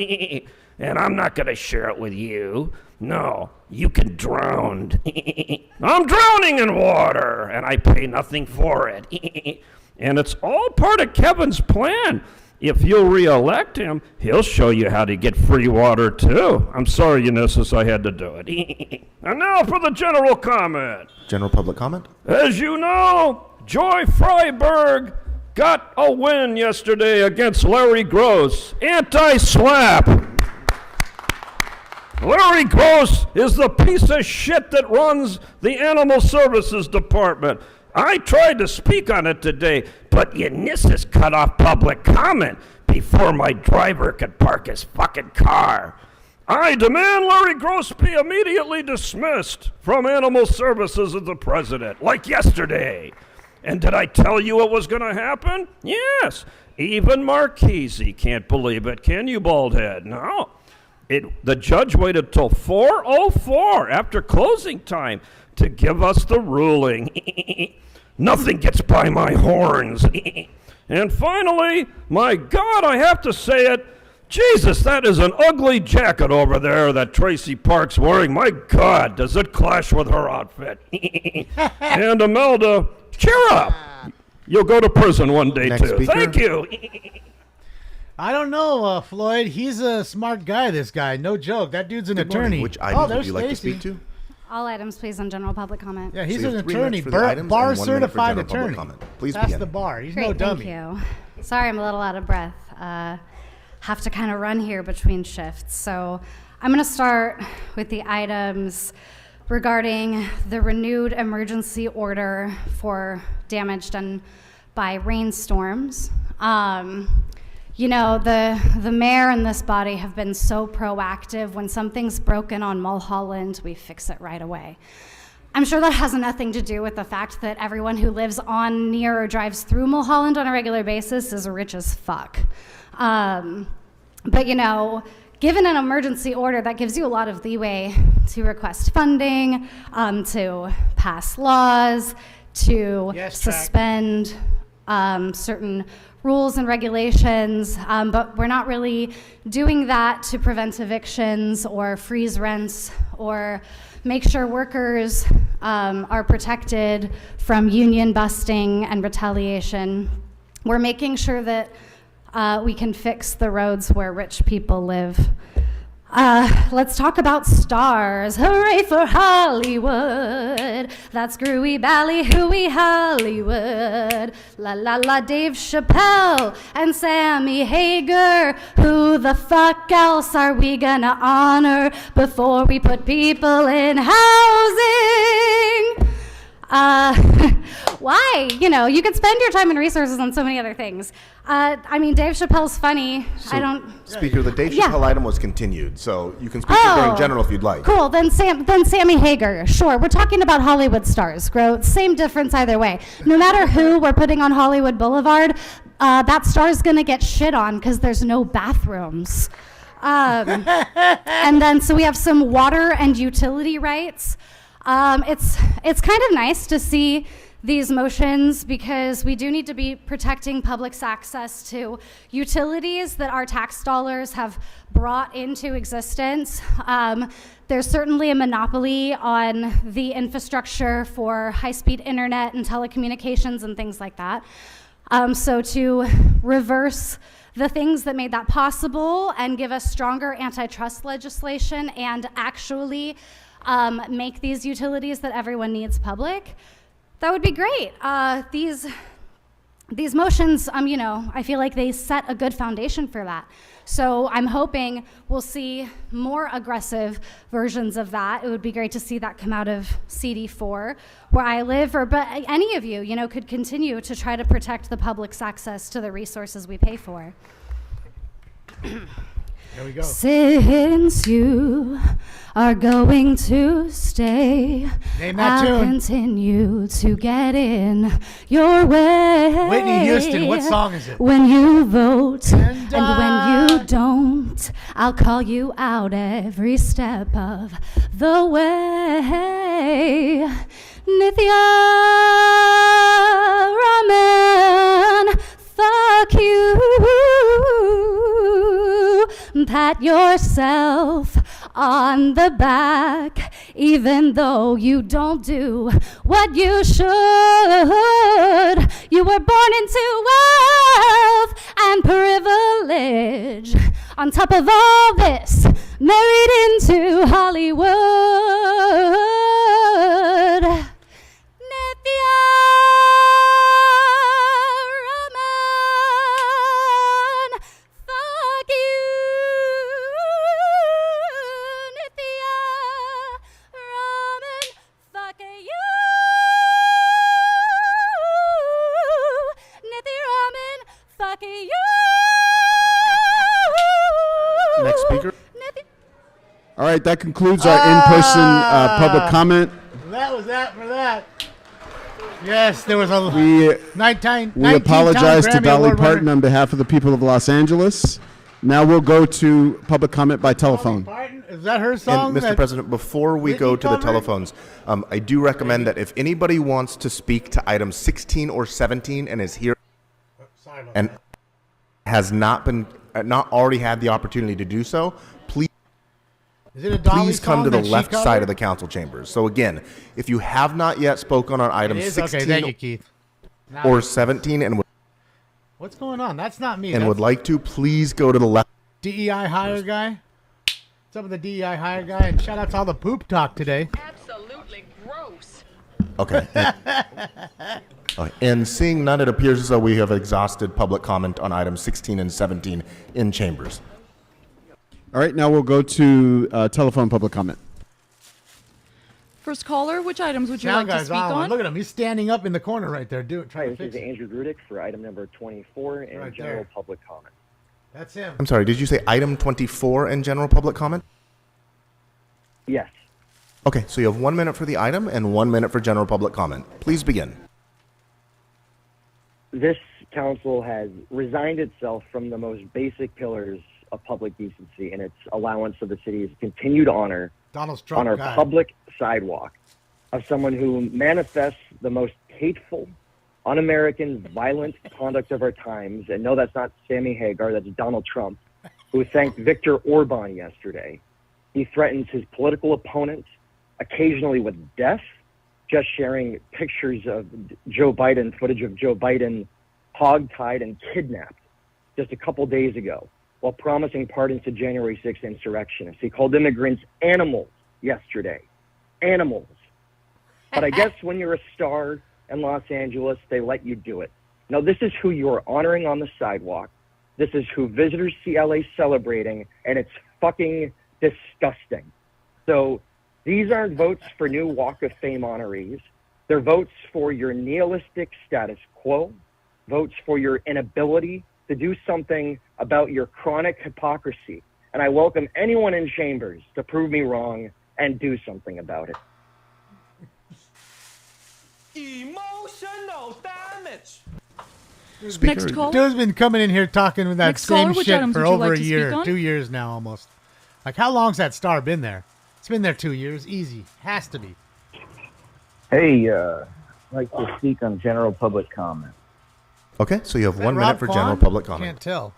And I'm not going to share it with you. No, you can drown. I'm drowning in water, and I pay nothing for it. And it's all part of Kevin's plan. If you'll re-elect him, he'll show you how to get free water, too. I'm sorry, Unisys, I had to do it. And now for the general comment. General public comment? As you know, Joy Freiberg got a win yesterday against Larry Gross. Anti-slap. Larry Gross is the piece of shit that runs the Animal Services Department. I tried to speak on it today, but Unisys cut off public comment before my driver could park his fucking car. I demand Larry Gross be immediately dismissed from Animal Services of the President, like yesterday. And did I tell you it was going to happen? Yes. Even Marchese can't believe it, can you, baldhead? No. The judge waited till 4:04 after closing time to give us the ruling. Nothing gets by my horns. And finally, my God, I have to say it, Jesus, that is an ugly jacket over there that Tracy Park's wearing. My God, does it clash with her outfit? And Imelda, cheer up. You'll go to prison one day, Next too. speaker. Thank you. I don't know, Floyd. He's a smart guy, this guy. No joke. That dude's an Good morning. attorney. Which items would there's you like to Stacy. speak to? All items, please, on general public comment. Yeah, he's So you an have 3 attorney, minutes for the items bar and 1 minute for certified general public attorney. comment. Please That's begin. the bar. He's Great, no dummy. thank you. Sorry, I'm a little out of breath. Have to kind of run here between shifts. So I'm going to start with the items regarding the renewed emergency order for damage done by rainstorms. You know, the mayor and this body have been so proactive. When something's broken on Mulholland, we fix it right away. I'm sure that has nothing to do with the fact that everyone who lives on, near, or drives through Mulholland on a regular basis is rich as fuck. But you know, given an emergency order, that gives you a lot of leeway to request funding, to pass laws, to suspend certain rules and regulations, but we're not really doing that to prevent evictions or freeze rents or make sure workers are protected from union busting and retaliation. We're making sure that we can fix the roads where rich people live. Let's talk about stars. Hooray for Hollywood. That's Screwy Ballyhooey Hollywood. La la la Dave Chappelle and Sammy Hagar. Who the fuck else are we gonna honor before we put people in housing? Why? You know, you could spend your time and resources on so many other things. I mean, Dave Chappelle's funny. Speaker, the Dave Yeah. Chappelle item was continued, so you can speak to it during general if you'd like. Cool. Then Sammy Hagar. Sure. We're talking about Hollywood stars. Same difference either way. No matter who we're putting on Hollywood Boulevard, that star's gonna get shit on because there's no bathrooms. And then so we have some water and utility rights. It's kind of nice to see these motions because we do need to be protecting public's access to utilities that our tax dollars have brought into existence. There's certainly a monopoly on the infrastructure for high-speed internet and telecommunications and things like that. So to reverse the things that made that possible and give us stronger antitrust legislation and actually make these utilities that everyone needs public, that would be great. These motions, you know, I feel like they set a good foundation for that. So I'm hoping we'll see more aggressive versions of that. It would be great to see that come out of CD4, where I live, but any of you, you know, could continue to try to protect the public's access to the resources we pay for. There we go. Since you are going to stay, Name that I'll tune. continue to get in your way. Whitney Houston, what song is it? When you vote and when you don't, I'll call you out every step of the way. Nithya Raman, fuck you. Pat yourself on the back, even though you don't do what you should. You were born into wealth and privilege. On top of all this, married into Hollywood. Nithya Raman, fuck you. Nithya Raman, fuck you. Nithya Raman, fuck you. Next speaker. All right, that concludes our in-person public comment. That was that for that. Yes, there was a We 19 apologize to Grammy Dolly Award Parton winner. on behalf of the people of Los Angeles. Now we'll go to public comment by telephone. Parton? Is that her song? And Mr. that- President, before we go to the covered? telephones, I do recommend that if anybody wants to speak to items 16 or 17 and is here and has not already had the opportunity to do so, please. Is it a Dolly Please come song to the that she left side covered? of the council chambers. So again, if you have not yet spoken on item It is? 16 Okay, thank you, Keith. Now- or 17 What's going on? That's not me. and That's would like to, please go to the left. DEI hire guy. What's up with the DEI hire guy? And shout out to all the poop talk today. Absolutely gross. Okay. Okay. And seeing none, it appears as though we have exhausted public comment on items 16 and 17 in chambers. All right, now we'll go to telephone public comment. First caller, which items would you Sound like to guy's speak on. on? Look at him. He's standing up in the corner right there. Do it. Hi, Try to this fix is it. Andrew Grudick for item number 24 and Right general there. public comment. That's him. I'm sorry, did you say item 24 in general public comment? Yes. Okay, so you have 1 minute for the item and 1 minute for general public comment. Please begin. This council has resigned itself from the most basic pillars of public decency and its allowance of the city's continued honor Donald Trump on our guy. public sidewalk of someone who manifests the most hateful, un-American, violent conduct of our times. And no, that's not Sammy Hagar, that's Donald Trump, who thanked Viktor Orban yesterday. He threatens his political opponents, occasionally with death, just sharing pictures of Joe Biden, footage of Joe Biden hogtied and kidnapped just a couple days ago, while promising pardons to January 6th insurrectionists. He called immigrants animals yesterday. Animals. But I guess when you're a star in Los Angeles, they let you do it. Now, this is who you are honoring on the sidewalk. This is who visitors see LA celebrating, and it's fucking disgusting. So these aren't votes for new Walk of Fame honorees. They're votes for your nihilistic status quo, votes for your inability to do something about your chronic hypocrisy. And I welcome anyone in chambers to prove me wrong and do something about it. Emotional damage. Next caller. Dude's been coming in here talking with that Next same caller, which shit items for would you over like a to year, speak on? 2 years now almost. Like, how long's that star been there? It's been there 2 years. Easy. Has to be. Hey, I'd like to speak on general public comment. Okay, so you have Is that 1 minute Rob for Kwan? general public comment. Can't tell.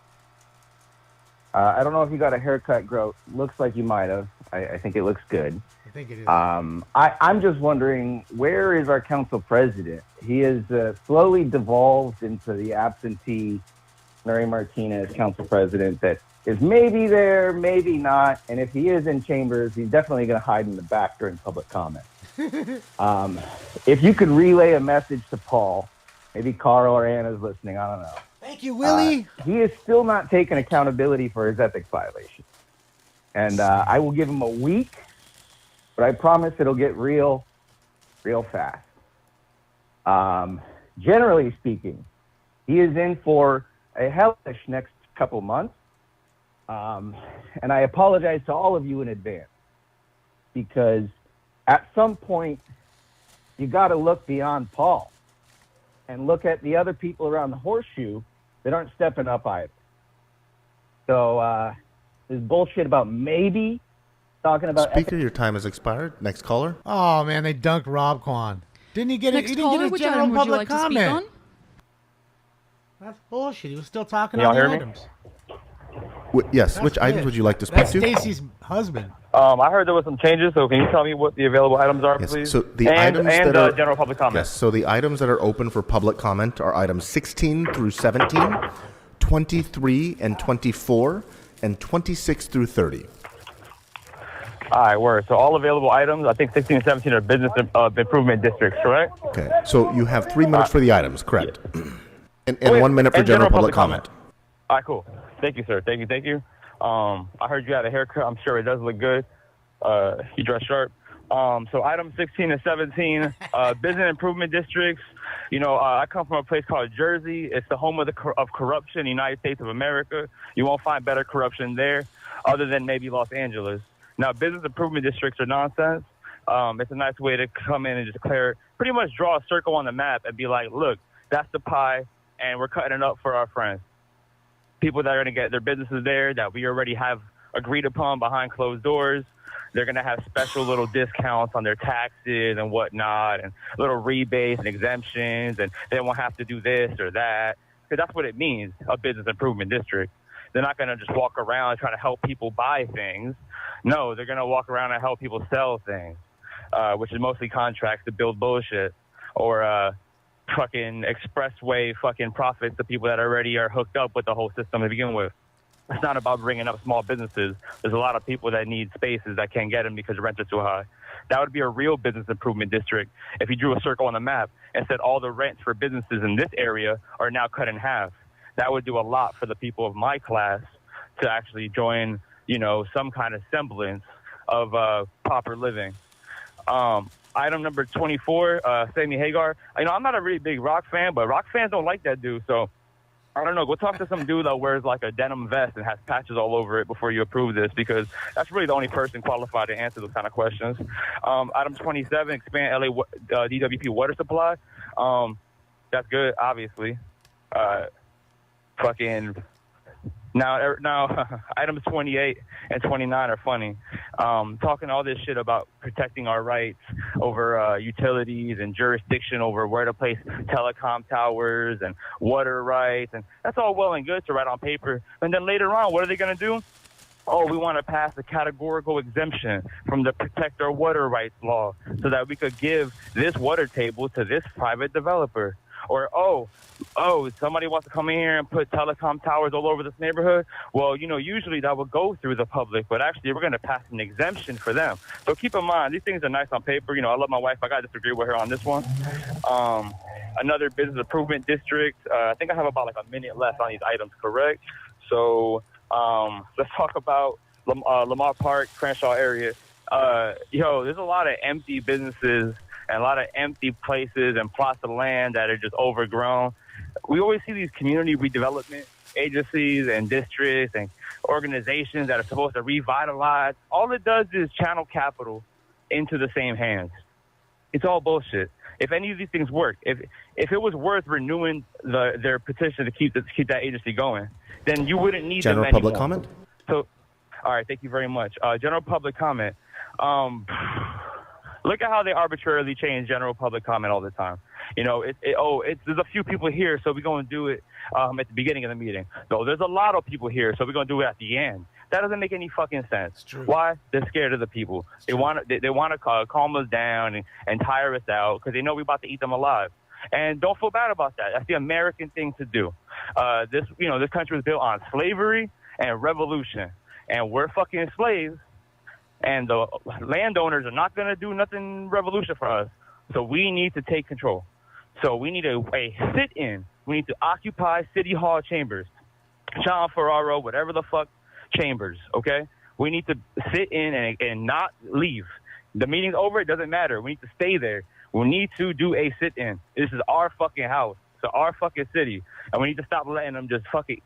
I don't know if you got a haircut, Grow. Looks like you might have. I think it looks good. I think it is. I'm just wondering, where is our council president? He has slowly devolved into the absentee Mary Martinez council president that is maybe there, maybe not. And if he is in chambers, he's definitely going to hide in the back during public comment. If you could relay a message to Paul, maybe Carl or Anna's listening, I don't know. Thank you, Willie. He is still not taking accountability for his ethics violation. And I will give him a week, but I promise it'll get real fast. Generally speaking, he is in for a hellish next couple months. And I apologize to all of you in advance, because at some point, you got to look beyond Paul and look at the other people around the horseshoe that aren't stepping up either. So this bullshit about maybe talking about Speaker, your time has expired. Next caller. Oh, man, they dunked Rob Kwan. Didn't he get it? Next He didn't caller, get a which general item would you public like to speak comment. on? That's bullshit. He was still talking Can on y'all the hear me? items. Yes, That's which items good. would you like to speak That's to? Stacy's husband. I heard there was some changes, so can you tell me what the available items are, Yes, please? so the and items and that are general public comment. Yes, so the items that are open for public comment are items 16 through 17, 23 and 24, and 26 through 30. All right, word. So all available items, I think 16 and 17 are business improvement districts, correct? Okay, so you have 3 minutes for the items, correct? And Wait, 1 minute for and general public comment. All right, cool. Thank you, sir. Thank you. I heard you had a haircut. I'm sure it does look good. You dress sharp. So items 16 and 17, business improvement districts. You know, I come from a place called Jersey. It's the home of corruption in the United States of America. You won't find better corruption there other than maybe Los Angeles. Now, business improvement districts are nonsense. It's a nice way to come in and just pretty much draw a circle on the map and be like, look, that's the pie, and we're cutting it up for our friends. People that are going to get their businesses there that we already have agreed upon behind closed doors. They're going to have special little discounts on their taxes and whatnot, and little rebates and exemptions, and they won't have to do this or that. Because that's what it means, a business improvement district. They're not going to just walk around trying to help people buy things. No, they're going to walk around and help people sell things, which is mostly contracts to build bullshit or fucking expressway fucking profits to people that already are hooked up with the whole system to begin with. It's not about bringing up small businesses. There's a lot of people that need spaces that can't get them because rents are too high. That would be a real business improvement district if you drew a circle on the map and said all the rents for businesses in this area are now cut in half. That would do a lot for the people of my class to actually join, you know, some kind of semblance of proper living. Item number 24, Sammy Hagar. You know, I'm not a really big rock fan, but rock fans don't like that dude, so I don't know. Go talk to some dude that wears like a denim vest and has patches all over it before you approve this, because that's really the only person qualified to answer those kind of questions. Item 27, expand LA DWP water supply. That's good, obviously. Now, items 28 and 29 are funny. Talking all this shit about protecting our rights over utilities and jurisdiction over where to place telecom towers and water rights. And that's all well and good to write on paper. And then later on, what are they going to do? Oh, we want to pass a categorical exemption from the Protect Our Water Rights law so that we could give this water table to this private developer. Or, oh, somebody wants to come in here and put telecom towers all over this neighborhood. Well, you know, usually that would go through the public, but actually we're going to pass an exemption for them. So keep in mind, these things are nice on paper. You know, I love my wife. I got to disagree with her on this one. Another business improvement district. I think I have about like a minute left on these items, correct? So let's talk about Lamar Park, Crenshaw area. There's a lot of empty businesses and a lot of empty places and plots of land that are just overgrown. We always see these community redevelopment agencies and districts and organizations that are supposed to revitalize. All it does is channel capital into the same hands. It's all bullshit. If any of these things work, if it was worth renewing their petition to keep that agency going, then you wouldn't need them anymore. General public comment? So, all right, thank you very much. General public comment. Look at how they arbitrarily change general public comment all the time. You know, there's a few people here, so we're going to do it at the beginning of the meeting. No, there's a lot of people here, so we're going to do it at the end. That doesn't make any fucking sense. Why? They're scared of the people. They want to calm us down and tire us out because they know we're about to eat them alive. And don't feel bad about that. That's the American thing to do. This country was built on slavery and revolution, and we're fucking slaves. And the landowners are not going to do nothing revolution for us. So we need to take control. So we need a sit-in. We need to occupy City Hall chambers. Sean Ferraro, whatever the fuck chambers, okay? We need to sit in and not leave. The meeting's over, it doesn't matter. We need to stay there. We need to do a sit-in. This is our fucking house. It's our fucking city. And we need to stop letting them just fucking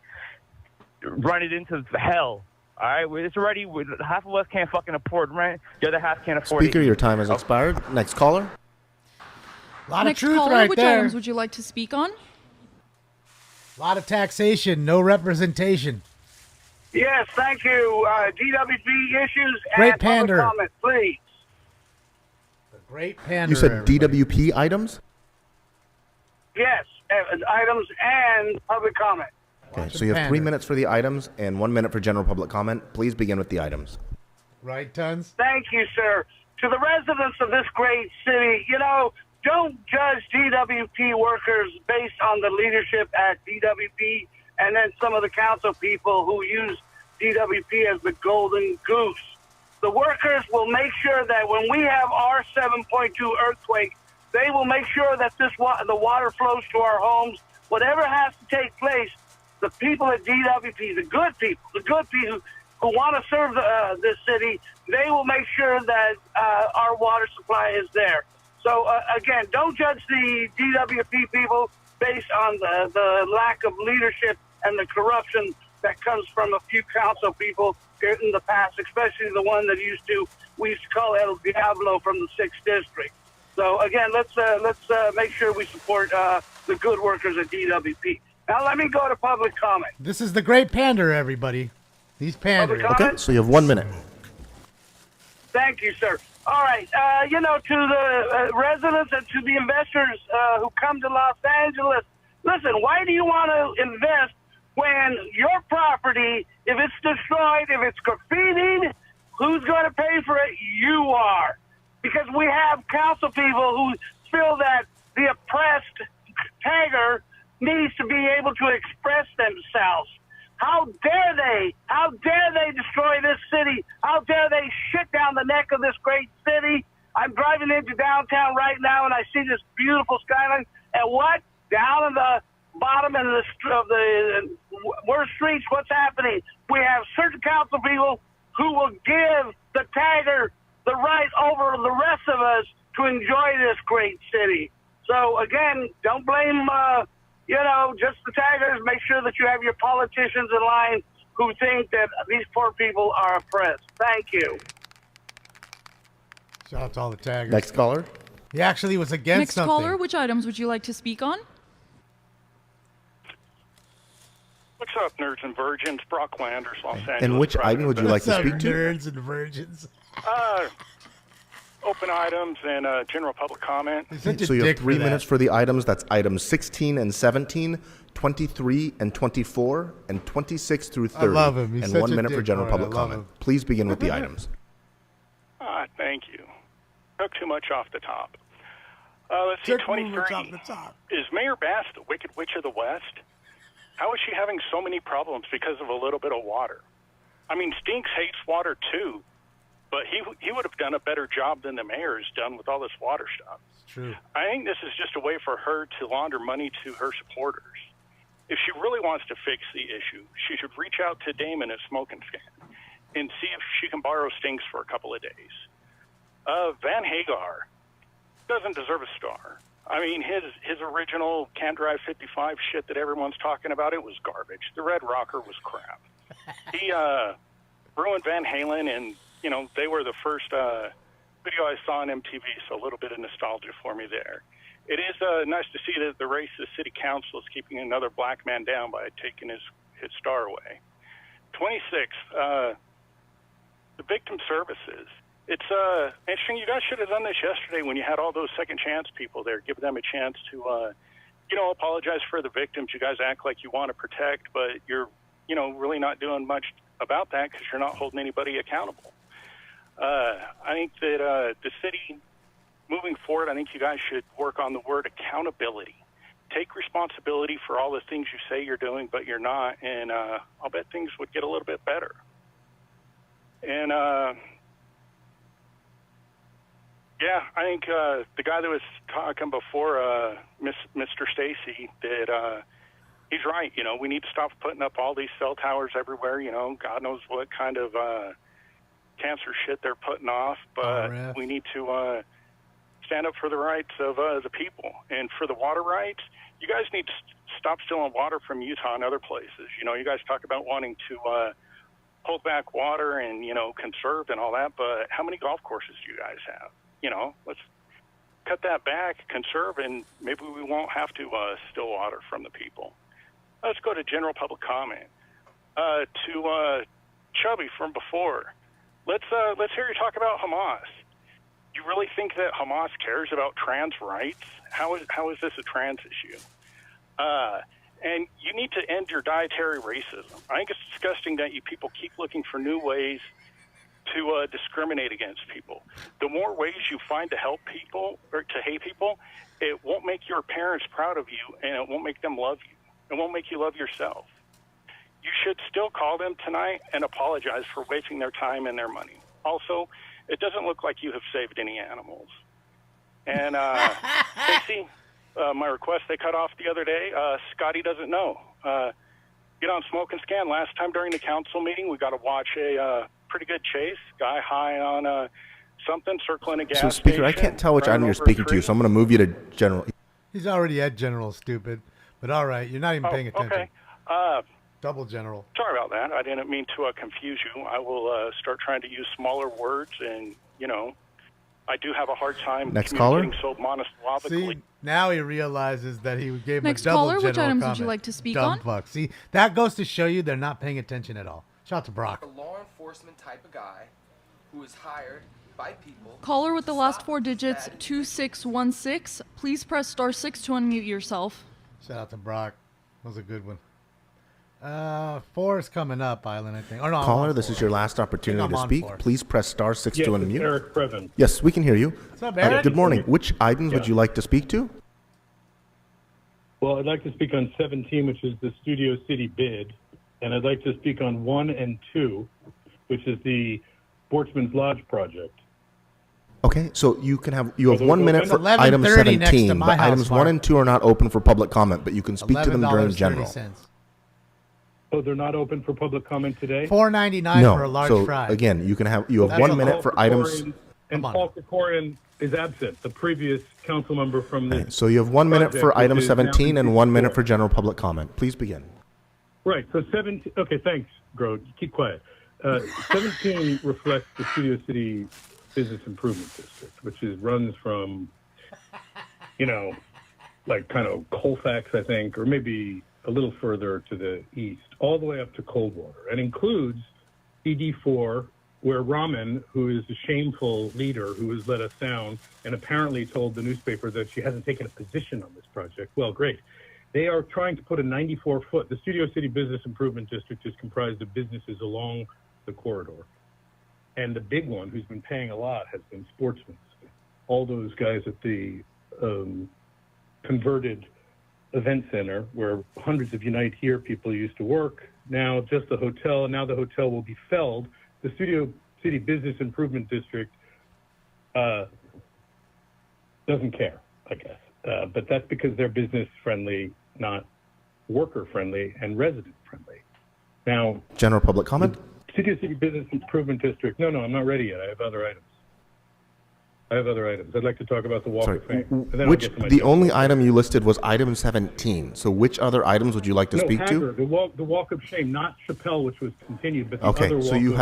run it into hell. All right, it's already, half of us can't fucking afford rent. The other half can't afford Speaker, your time has expired. Next caller. A lot Next of truth caller, right which there. items would you like to speak on? A lot of taxation, no representation. Yes, thank you. DWP issues Great and pander. public comment, please. Great pander. You said everybody. DWP items? Yes, items and public comment. Okay, so you have 3 minutes for the items and 1 minute for general public comment. Please begin with the items. Right, Tons? Thank you, sir. To the residents of this great city, don't judge DWP workers based on the leadership at DWP and then some of the council people who use DWP as the golden goose. The workers will make sure that when we have our 7.2 earthquake, they will make sure that the water flows to our homes. Whatever has to take place, the people at DWP, the good people who want to serve this city, they will make sure that our water supply is there. So, again, don't judge the DWP people based on the lack of leadership and the corruption that comes from a few council people in the past, especially the one that we used to call El Diablo from the 6th District. So again, let's make sure we support the good workers at DWP. Now let me go to public comment. This is the great pander, everybody. He's pandering. Okay, so you have 1 minute. Thank you, sir. All right, to the residents and to the investors who come to Los Angeles, listen, why do you want to invest when your property, if it's destroyed, if it's graffitied, who's going to pay for it? You are. Because we have council people who feel that the oppressed tagger needs to be able to express themselves. How dare they? How dare they destroy this city? How dare they shit down the neck of this great city? I'm driving into downtown right now, and I see this beautiful skyline. And what? Down in the bottom of the worst streets, what's happening? We have certain council people who will give the tagger the right over the rest of us to enjoy this great city. So, again, don't blame just the taggers. Make sure that you have your politicians in line who think that these poor people are oppressed. Thank you. Shout out to all the taggers. Next caller. He actually was against Next something. caller, which items would you like to speak on? What's up, nerds and virgins? Brock Landers, Los Angeles. And which item would you like to What's up, speak to? nerds and virgins? Open items and general public comment. So you have 3 minutes for the items. That's items 16 and 17, 23 and 24, and 26 through 30. I love him. He's and such 1 a minute for dick general for it. public I love comment. him. Please begin with the items. Thank you. Took too much off the top. Let's see, 23. Is Mayor Bass the Wicked Witch of the West? How is she having so many problems because of a little bit of water? I mean, Stinks hates water too, but he would have done a better job than the mayor has done with all this water stuff. It's true. I think this is just a way for her to launder money to her supporters. If she really wants to fix the issue, she should reach out to Damon at Smoke and Scan and see if she can borrow Stinks for a couple of days. Van Hagar doesn't deserve a star. I mean, his original Can Drive 55 shit that everyone's talking about, it was garbage. The Red Rocker was crap. He ruined Van Halen, and, they were the first video I saw on MTV, so a little bit of nostalgia for me there. It is nice to see that the racist city council is keeping another black man down by taking his star away. 26, the victim services. It's interesting. You guys should have done this yesterday when you had all those second chance people there. Give them a chance to, apologize for the victims you guys act like you want to protect, but you're, really not doing much about that because you're not holding anybody accountable. I think that the city, moving forward, I think you guys should work on the word accountability. Take responsibility for all the things you say you're doing, but you're not, and I'll bet things would get a little bit better. And, yeah, I think the guy that was talking before, Mr. Stacy, that he's right. We need to stop putting up all these cell towers everywhere. God knows what kind of cancer shit they're putting off, but we need to stand up for the rights of the people. And for the water rights, you guys need to stop stealing water from Utah and other places. You guys talk about wanting to hold back water and, conserve and all that, but how many golf courses do you guys have? Let's cut that back, conserve, and maybe we won't have to steal water from the people. Let's go to general public comment. To Chubby from before. Let's hear you talk about Hamas. You really think that Hamas cares about trans rights? How is this a trans issue? And you need to end your dietary racism. I think it's disgusting that you people keep looking for new ways to discriminate against people. The more ways you find to help people or to hate people, it won't make your parents proud of you, and it won't make them love you. It won't make you love yourself. You should still call them tonight and apologize for wasting their time and their money. Also, it doesn't look like you have saved any animals. And Stacey, my request they cut off the other day, Scotty doesn't know. Get on Smoke and Scan. Last time during the council meeting, we got to watch a pretty good chase. Guy high on something, circling a gas So, Speaker, I can't tell which item you're speaking to, so I'm going to move you to general. He's already at general, stupid. But all right, you're not even paying attention. Okay. Double general. Sorry about that. I didn't mean to confuse you. I will start trying to use smaller words, and I do have a hard time Next communicating caller? so monosyllabically. See, now he realizes that he gave him Next a double caller, which general items comment. would you like to speak Dumb on? fuck. See, that goes to show you they're not paying attention at all. Shout out to Brock. A law enforcement type of guy who is hired by people. Caller with the last four digits, 2616. Please press *6 to unmute yourself. Shout out to Brock. That was a good one. 4 is coming up, Island, I think. Or no, I'm Caller, on this 4. is your last opportunity I'm to on speak. 4. Please press *6 Yes, to it's unmute. Eric Previn. Yes, we can hear you. What's up, Eric? Good morning. Which items would Yeah. you like to speak to? Well, I'd like to speak on 17, which is the Studio City bid, and I'd like to speak on 1 and 2, which is the Sportsman's Lodge project. Okay, so you have those 1 minute open? for item 11:30 next to 17, my but house, items 1 Mark. and 2 are not open for public comment, but you can speak to them during general. $11.30. Oh, they're not open for public comment today? $4.99 No, for a large so fry. again, you have That's 1 a minute whole for items. And Paul Krikorian is absent, the previous council member from the. So you have 1 minute project, for which item is now 17 and 1 minute 54. for general public comment. Please begin. Right. So 17. Okay. Thanks, Grode. Keep quiet. 17 reflects the Studio City Business Improvement District, which runs from, like kind of Colfax, I think, or maybe a little further to the east, all the way up to Coldwater, and includes ED4, where Raman, who is a shameful leader who has let us down and apparently told the newspaper that she hasn't taken a position on this project. Well, great. They are trying to put a 94-foot. The Studio City Business Improvement District is comprised of businesses along the corridor. And the big one, who's been paying a lot, has been Sportsman's. All those guys at the converted event center where hundreds of Unite Here people used to work. Now just the hotel, and now the hotel will be felled. The Studio City Business Improvement District doesn't care, I guess. But that's because they're business friendly, not worker friendly and resident friendly. Now, General public comment? Studio City Business Improvement District. No, I'm not ready yet. I have other items. I'd like to talk about the Walk of Fame. And then I'll Which get to my the only item you listed was item 17. So which other items would you like to speak Hager, to? the walk of Shame, not Chappelle, which was continued, but the other Okay, walk so you of,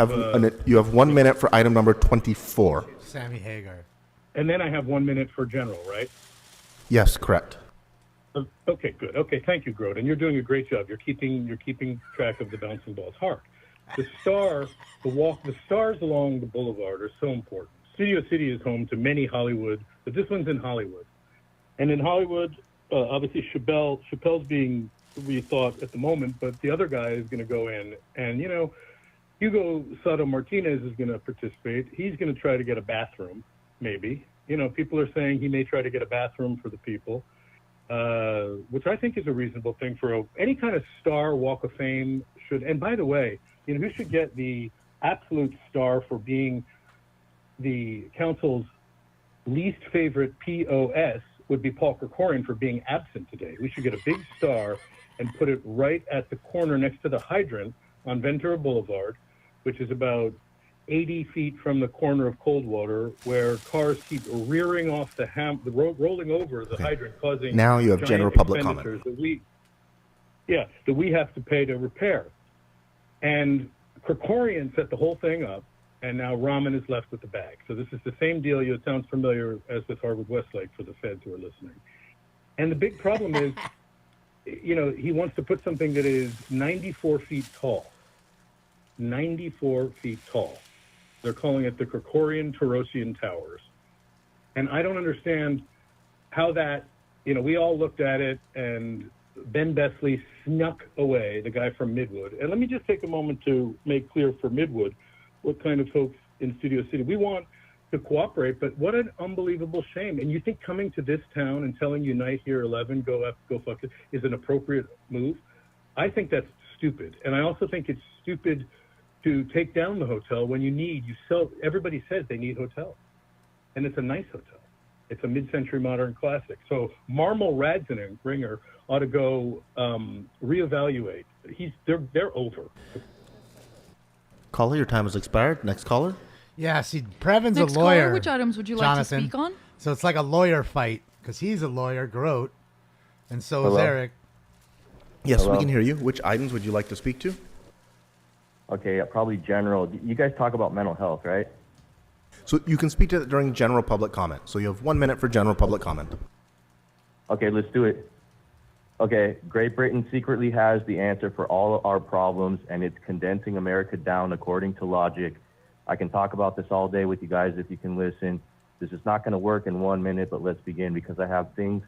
have 1 minute for item number 24. Sammy Hagar. and then I have 1 minute for general, right? Yes, correct. Okay, good. Okay, thank you, Groden. You're doing a great job. You're keeping track of the bouncing balls. Hark. The stars along the boulevard are so important. Studio City is home to many Hollywood, but this one's in Hollywood. And in Hollywood, obviously Chappelle's being rethought at the moment, but the other guy is going to go in. And, Hugo Soto Martinez is going to participate. He's going to try to get a bathroom, maybe. People are saying he may try to get a bathroom for the people, which I think is a reasonable thing for any kind of star Walk of Fame should. And by the way, who should get the absolute star for being the council's least favorite POS would be Paul Krikorian for being absent today. We should get a big star and put it right at the corner next to the hydrant on Ventura Boulevard, which is about 80 feet from the corner of Coldwater, where cars keep rearing off the rolling over the hydrant, causing Now you have giant general public comment. expenditures that we have to pay to repair. And Krikorian set the whole thing up, and now Raman is left with the bag. So this is the same deal. It sounds familiar as with Harvard Westlake for the feds who are listening. And the big problem is, he wants to put something that is 94 feet tall. 94 feet tall. They're calling it the Krikorian-Tarosian Towers. And I don't understand how that, we all looked at it, and Ben Besley snuck away, the guy from Midwood. And let me just take a moment to make clear for Midwood what kind of folks in Studio City. We want to cooperate, but what an unbelievable shame. And you think coming to this town and telling Unite Here 11, go fuck it, is an appropriate move? I think that's stupid. And I also think it's stupid to take down the hotel when everybody says they need hotels. And it's a nice hotel. It's a mid-century modern classic. So Marmel Radzinger ought to go reevaluate. They're over. Caller, your time has expired. Next caller. Yeah, see, Previn's Next a lawyer. caller, which items would you like Jonathan. to speak on? So it's like a lawyer fight because he's a lawyer, Grote, and so Hello? is Eric. Yes, Hello? we can hear you. Which items would you like to speak to? Okay, probably general. You guys talk about mental health, right? So you can speak to that during general public comment. So you have 1 minute for general public comment. Okay, let's do it. Okay, Great Britain secretly has the answer for all our problems, and it's condensing America down according to logic. I can talk about this all day with you guys if you can listen. This is not going to work in 1 minute, but let's begin because I have things.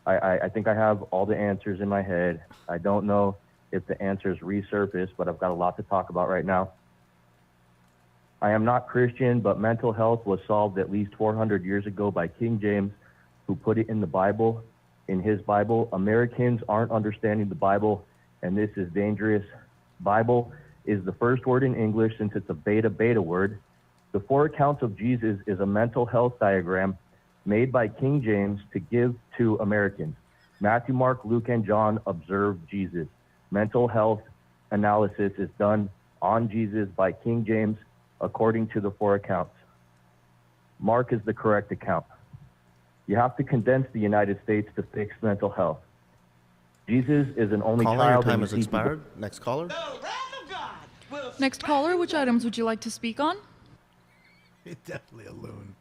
I think I have all the answers in my head. I don't know if the answers resurface, but I've got a lot to talk about right now. I am not Christian, but mental health was solved at least 400 years ago by King James, who put it in the Bible. In his Bible, Americans aren't understanding the Bible, and this is dangerous. Bible is the first word in English since it's a beta word. The 4 accounts of Jesus is a mental health diagram made by King James to give to Americans. Matthew, Mark, Luke, and John observed Jesus. Mental health analysis is done on Jesus by King James according to the 4 accounts. Mark is the correct account. You have to condense the United States to fix mental health. Jesus is an only Caller, your child. time and has you see expired. Next caller. Next caller, which items would you like to speak on? It's definitely a loon.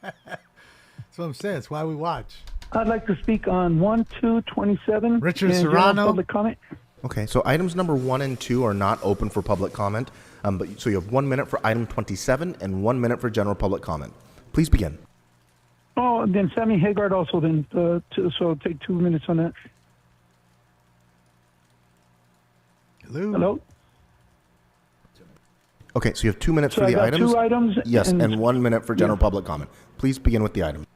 That's what I'm saying. It's why we watch. I'd like to speak on 1, 2, 27. Richard and Serrano. general public comment. Okay, so items number 1 and 2 are not open for public comment. So you have 1 minute for item 27 and 1 minute for general public comment. Please begin. Oh, then Sammy Hagar also then, so take 2 minutes on that. Hello? Okay, so you have 2 minutes So for I the got items. 2 items Yes, and- and 1 minute for general Yeah. public comment. Please begin with the item.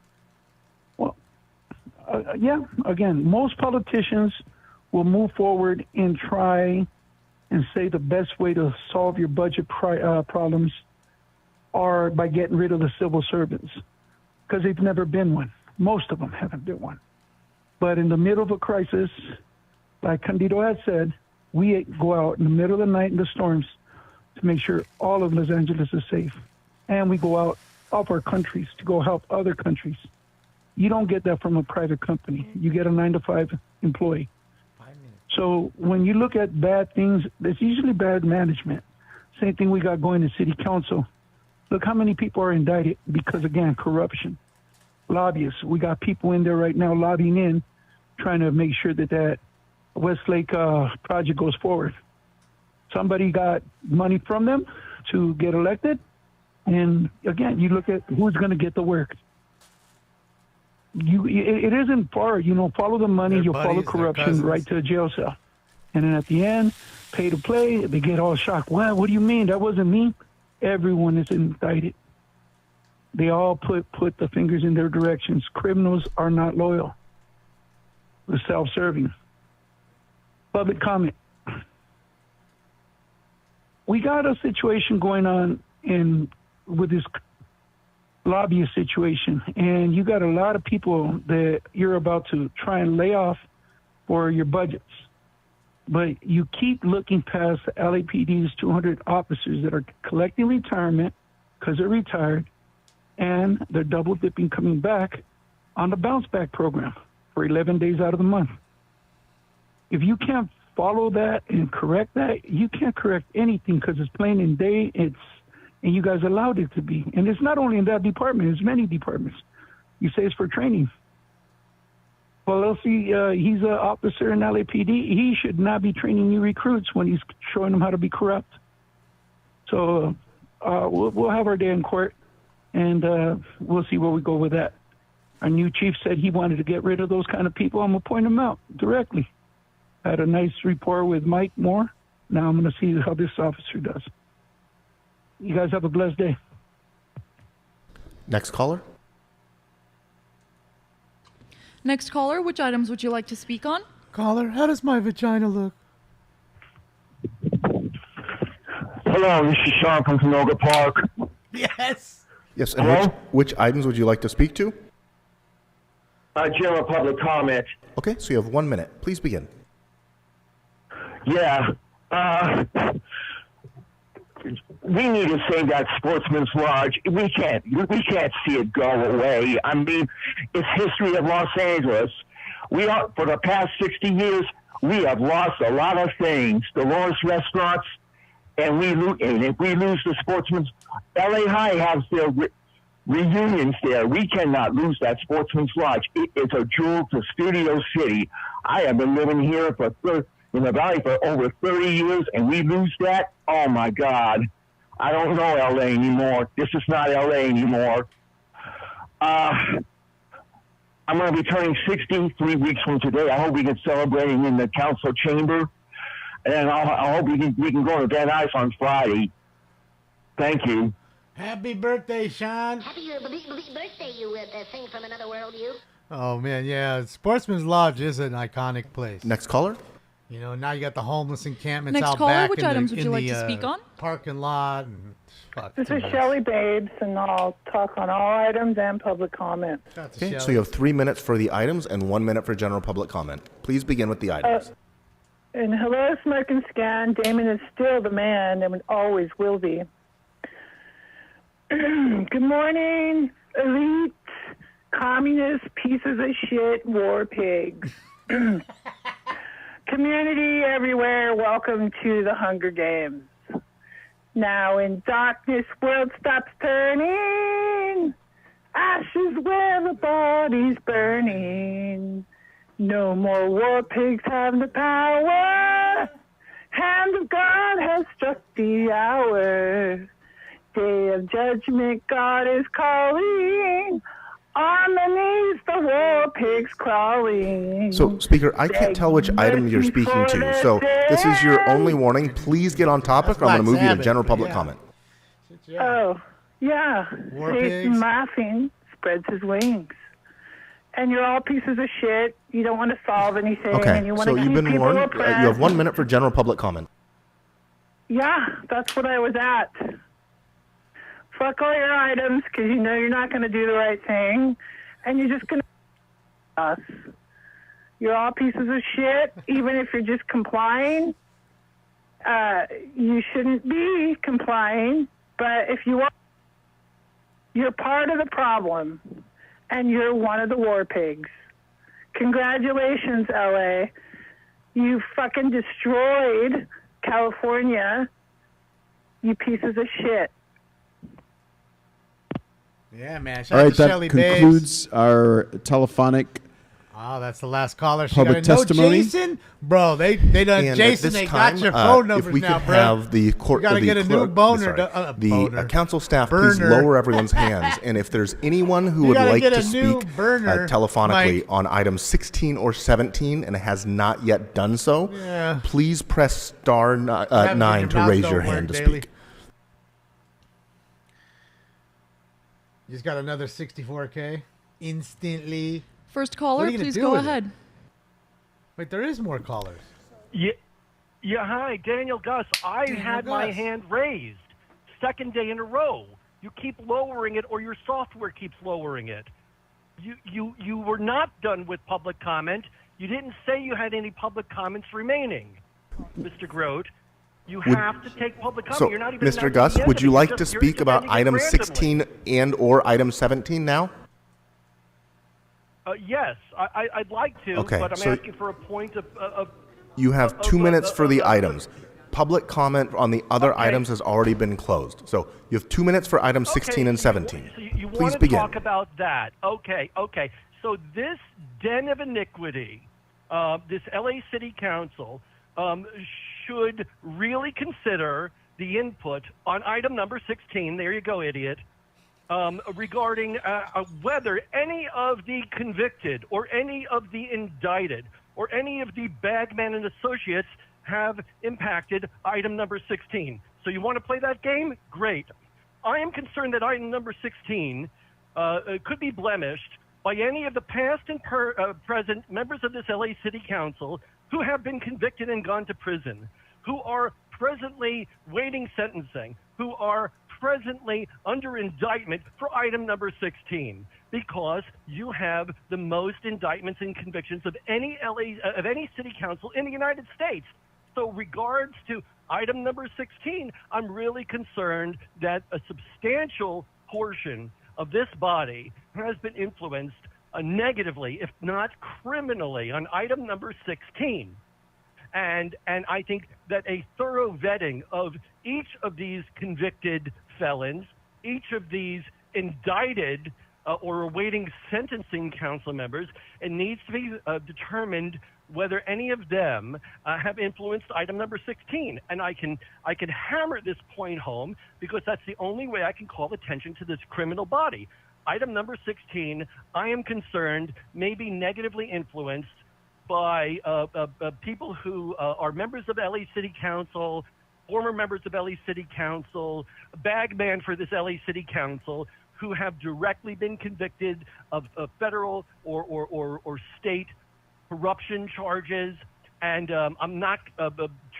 Yeah, again, most politicians will move forward and try and say the best way to solve your budget problems are by getting rid of the civil servants because they've never been one. Most of them haven't been one. But in the middle of a crisis, like Candido has said, we go out in the middle of the night in the storms to make sure all of Los Angeles is safe. And we go out of our countries to go help other countries. You don't get that from a private company. You get a 9-to-5 employee. So when you look at bad things, it's usually bad management. Same thing we got going in city council. Look how many people are indicted because, again, corruption. Lobbyists. We got people in there right now lobbying in, trying to make sure that that Westlake project goes forward. Somebody got money from them to get elected. And, again, you look at who's going to get the work. It isn't far, follow the money, Their you'll buddies, follow their corruption cousins. right to a jail cell. And then at the end, pay to play, they get all shocked. Well, what do you mean? That wasn't me. Everyone is indicted. They all put the fingers in their directions. Criminals are not loyal. They're self-serving. Public comment. We got a situation going on with this lobbyist situation, and you got a lot of people that you're about to try and lay off for your budgets. But you keep looking past the LAPD's 200 officers that are collecting retirement because they're retired, and they're double dipping coming back on the bounce back program for 11 days out of the month. If you can't follow that and correct that, you can't correct anything because it's plain in day. And you guys allowed it to be. And it's not only in that department, it's many departments. You say it's for training. Well, let's see, he's an officer in LAPD. He should not be training new recruits when he's showing them how to be corrupt. So we'll have our day in court, and we'll see where we go with that. Our new chief said he wanted to get rid of those kind of people. I'm going to point them out directly. I had a nice rapport with Mike Moore. Now I'm going to see how this officer does. You guys have a blessed day. Next caller. Next caller, which items would you like to speak on? Caller, how does my vagina look? Hello, this is Sean from Canoga Park. Yes. Yes, and Hello? which items would you like to speak to? General public comment. Okay, so you have 1 minute. Please begin. Yeah. We need to save that Sportsman's Lodge. We can't see it go away. I mean, it's history of Los Angeles. We are, for the past 60 years, we have lost a lot of things. Dolores Restaurants, and if we lose the Sportsman's, LA High has their reunions there. We cannot lose that Sportsman's Lodge. It is a jewel to Studio City. I have been living here in the Valley for over 30 years, and we lose that. Oh my God. I don't know LA anymore. This is not LA anymore. I'm going to be turning 60 3 weeks from today. I hope we can celebrate in the council chamber. And I hope we can go to Van Nuys on Friday. Thank you. Happy birthday, Sean. Happy birthday, you thing from another world, you. Oh, man, yeah. Sportsman's Lodge is an iconic place. Next caller. You know, now you got the homeless encampments Next out caller, back which in items the, would you like to speak on? Parking lot. And, fuck, This too is much. Shelley Babes, and I'll talk on all items and public comment. Okay, so you have 3 minutes for the items and 1 minute for general public comment. Please begin with the items. And hello, Smoke and Scan. Damon is still the man and always will be. Good morning, elite, communist pieces of shit, war pigs. Community everywhere, welcome to the Hunger Games. Now in darkness, world stops turning. Ashes where the body's burning. No more war pigs have the power. Hand of God has struck the hour. Day of judgment, God is calling. On the knees, the war pigs crawling. So, Speaker, I can't tell which item you're speaking to. So, this is your only warning. Please get on topic, or I'm going to move you to general public comment. Oh, yeah. War Satan pigs. laughing spreads his wings. And you're all pieces of shit. You don't want to solve anything. Okay, And you want so to you've keep been people warned. You oppressed. have 1 minute for general public comment. Yeah, that's what I was at. Fuck all your items because you know you're not going to do the right thing. And you're just going to us. You're all pieces of shit, even if you're just complying. You shouldn't be complying. But if you are, you're part of the problem. And you're one of the war pigs. Congratulations, LA. You fucking destroyed California. You pieces of shit. Yeah, man. Shout All out right, to that Shelley Babes. concludes our telephonic Oh, that's the last caller. She public got a testimony. No, Jason, bro, they done. And Jason, at this they time, got your phone if numbers we now, could bro. have the court, You gotta the get a new clerk- boner. sorry, the boner. council staff, please Burner. lower everyone's hands. And if there's anyone who You would gotta like get to a new speak burner, telephonically Mike. on item 16 or 17 and has not yet done so, Yeah. please press star What happens when 9 your to mouth raise don't your work hand to daily? speak. You just got another 64K instantly. First What caller, are you gonna please do go with it? ahead. Wait, there is more callers. Yeah, hi, Daniel Gus. I Daniel had my Gus. hand raised. Second day in a row. You keep lowering it, or your software keeps lowering it. You were not done with public comment. You didn't say you had any public comments remaining, Mr. Grote. You have to take public comment. So, You're not even Mr. announcing Gus, the end would of you it. like You're to just- you're speak just about ending it item randomly. 16 and or item 17 now? Yes, I'd like to, Okay, but I'm so- asking for a point of You have 2 minutes for the items. Public comment on the other Okay. items has already been closed. So you have 2 minutes for items 16 and 17. So you Please want to begin. talk about that? Okay. So this den of iniquity, this LA City Council, should really consider the input on item number 16. There you go, idiot. Regarding whether any of the convicted or any of the indicted or any of the Bagman and Associates have impacted item number 16. So you want to play that game? Great. I am concerned that item number 16 could be blemished by any of the past and present members of this LA City Council who have been convicted and gone to prison, who are presently waiting sentencing, who are presently under indictment for item number 16, because you have the most indictments and convictions of any city council in the United States. So regards to item number 16, I'm really concerned that a substantial portion of this body has been influenced negatively, if not criminally, on item number 16. And I think that a thorough vetting of each of these convicted felons, each of these indicted or awaiting sentencing council members, it needs to be determined whether any of them have influenced item number 16. And I can hammer this point home because that's the only way I can call attention to this criminal body. Item number 16, I am concerned, may be negatively influenced by people who are members of LA City Council, former members of LA City Council, bagman for this LA City Council, who have directly been convicted of federal or state corruption charges. And I'm not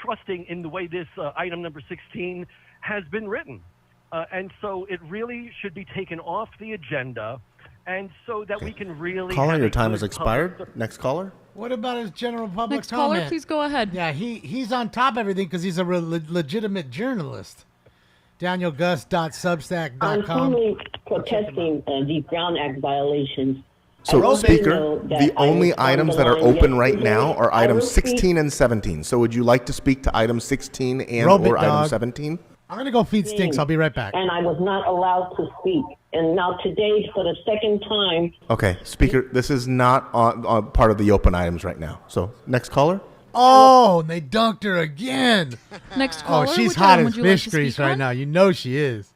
trusting in the way this item number 16 has been written. And so it really should be taken off the agenda, and so that we can really... Caller, your time has expired. Next caller. What about his general public Next comment? caller, please go ahead. Yeah, he's on top of everything because he's a legitimate journalist. DanielGus.substack.com. I'm firmly protesting these Brown Act violations. So, Speaker, the only items that are open right now are items 16 and 17. So would you like to speak to item 16 and or item 17? I'm going to go feed Stinks. I'll be right back. And I was not allowed to speak. And now today, for the second time... Okay, Speaker, this is not on part of the open items right now. So, next caller. Oh, and they dunked her again. Next caller. Oh, she's hot as fish grease right now. You know she is.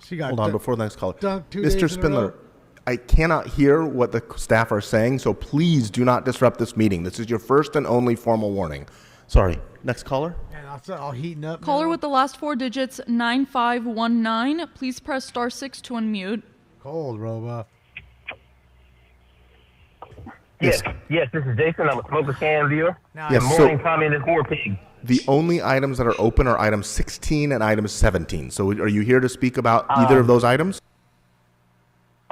She got Hold on, before the next caller. Dunked 2 Mr. days in a Spindler, row. I cannot hear what the staff are saying, so please do not disrupt this meeting. This is your first and only formal warning. Sorry. Next caller. Man, that's all heating up. Caller with the last 4 digits, 9519. Please press *6 to unmute. Cold, Robo. Yes, this is Jason. I'm a smoker scan viewer. Yes, morning comment is War Pig. The only items that are open are items 16 and items 17. So are you here to speak about either of those items?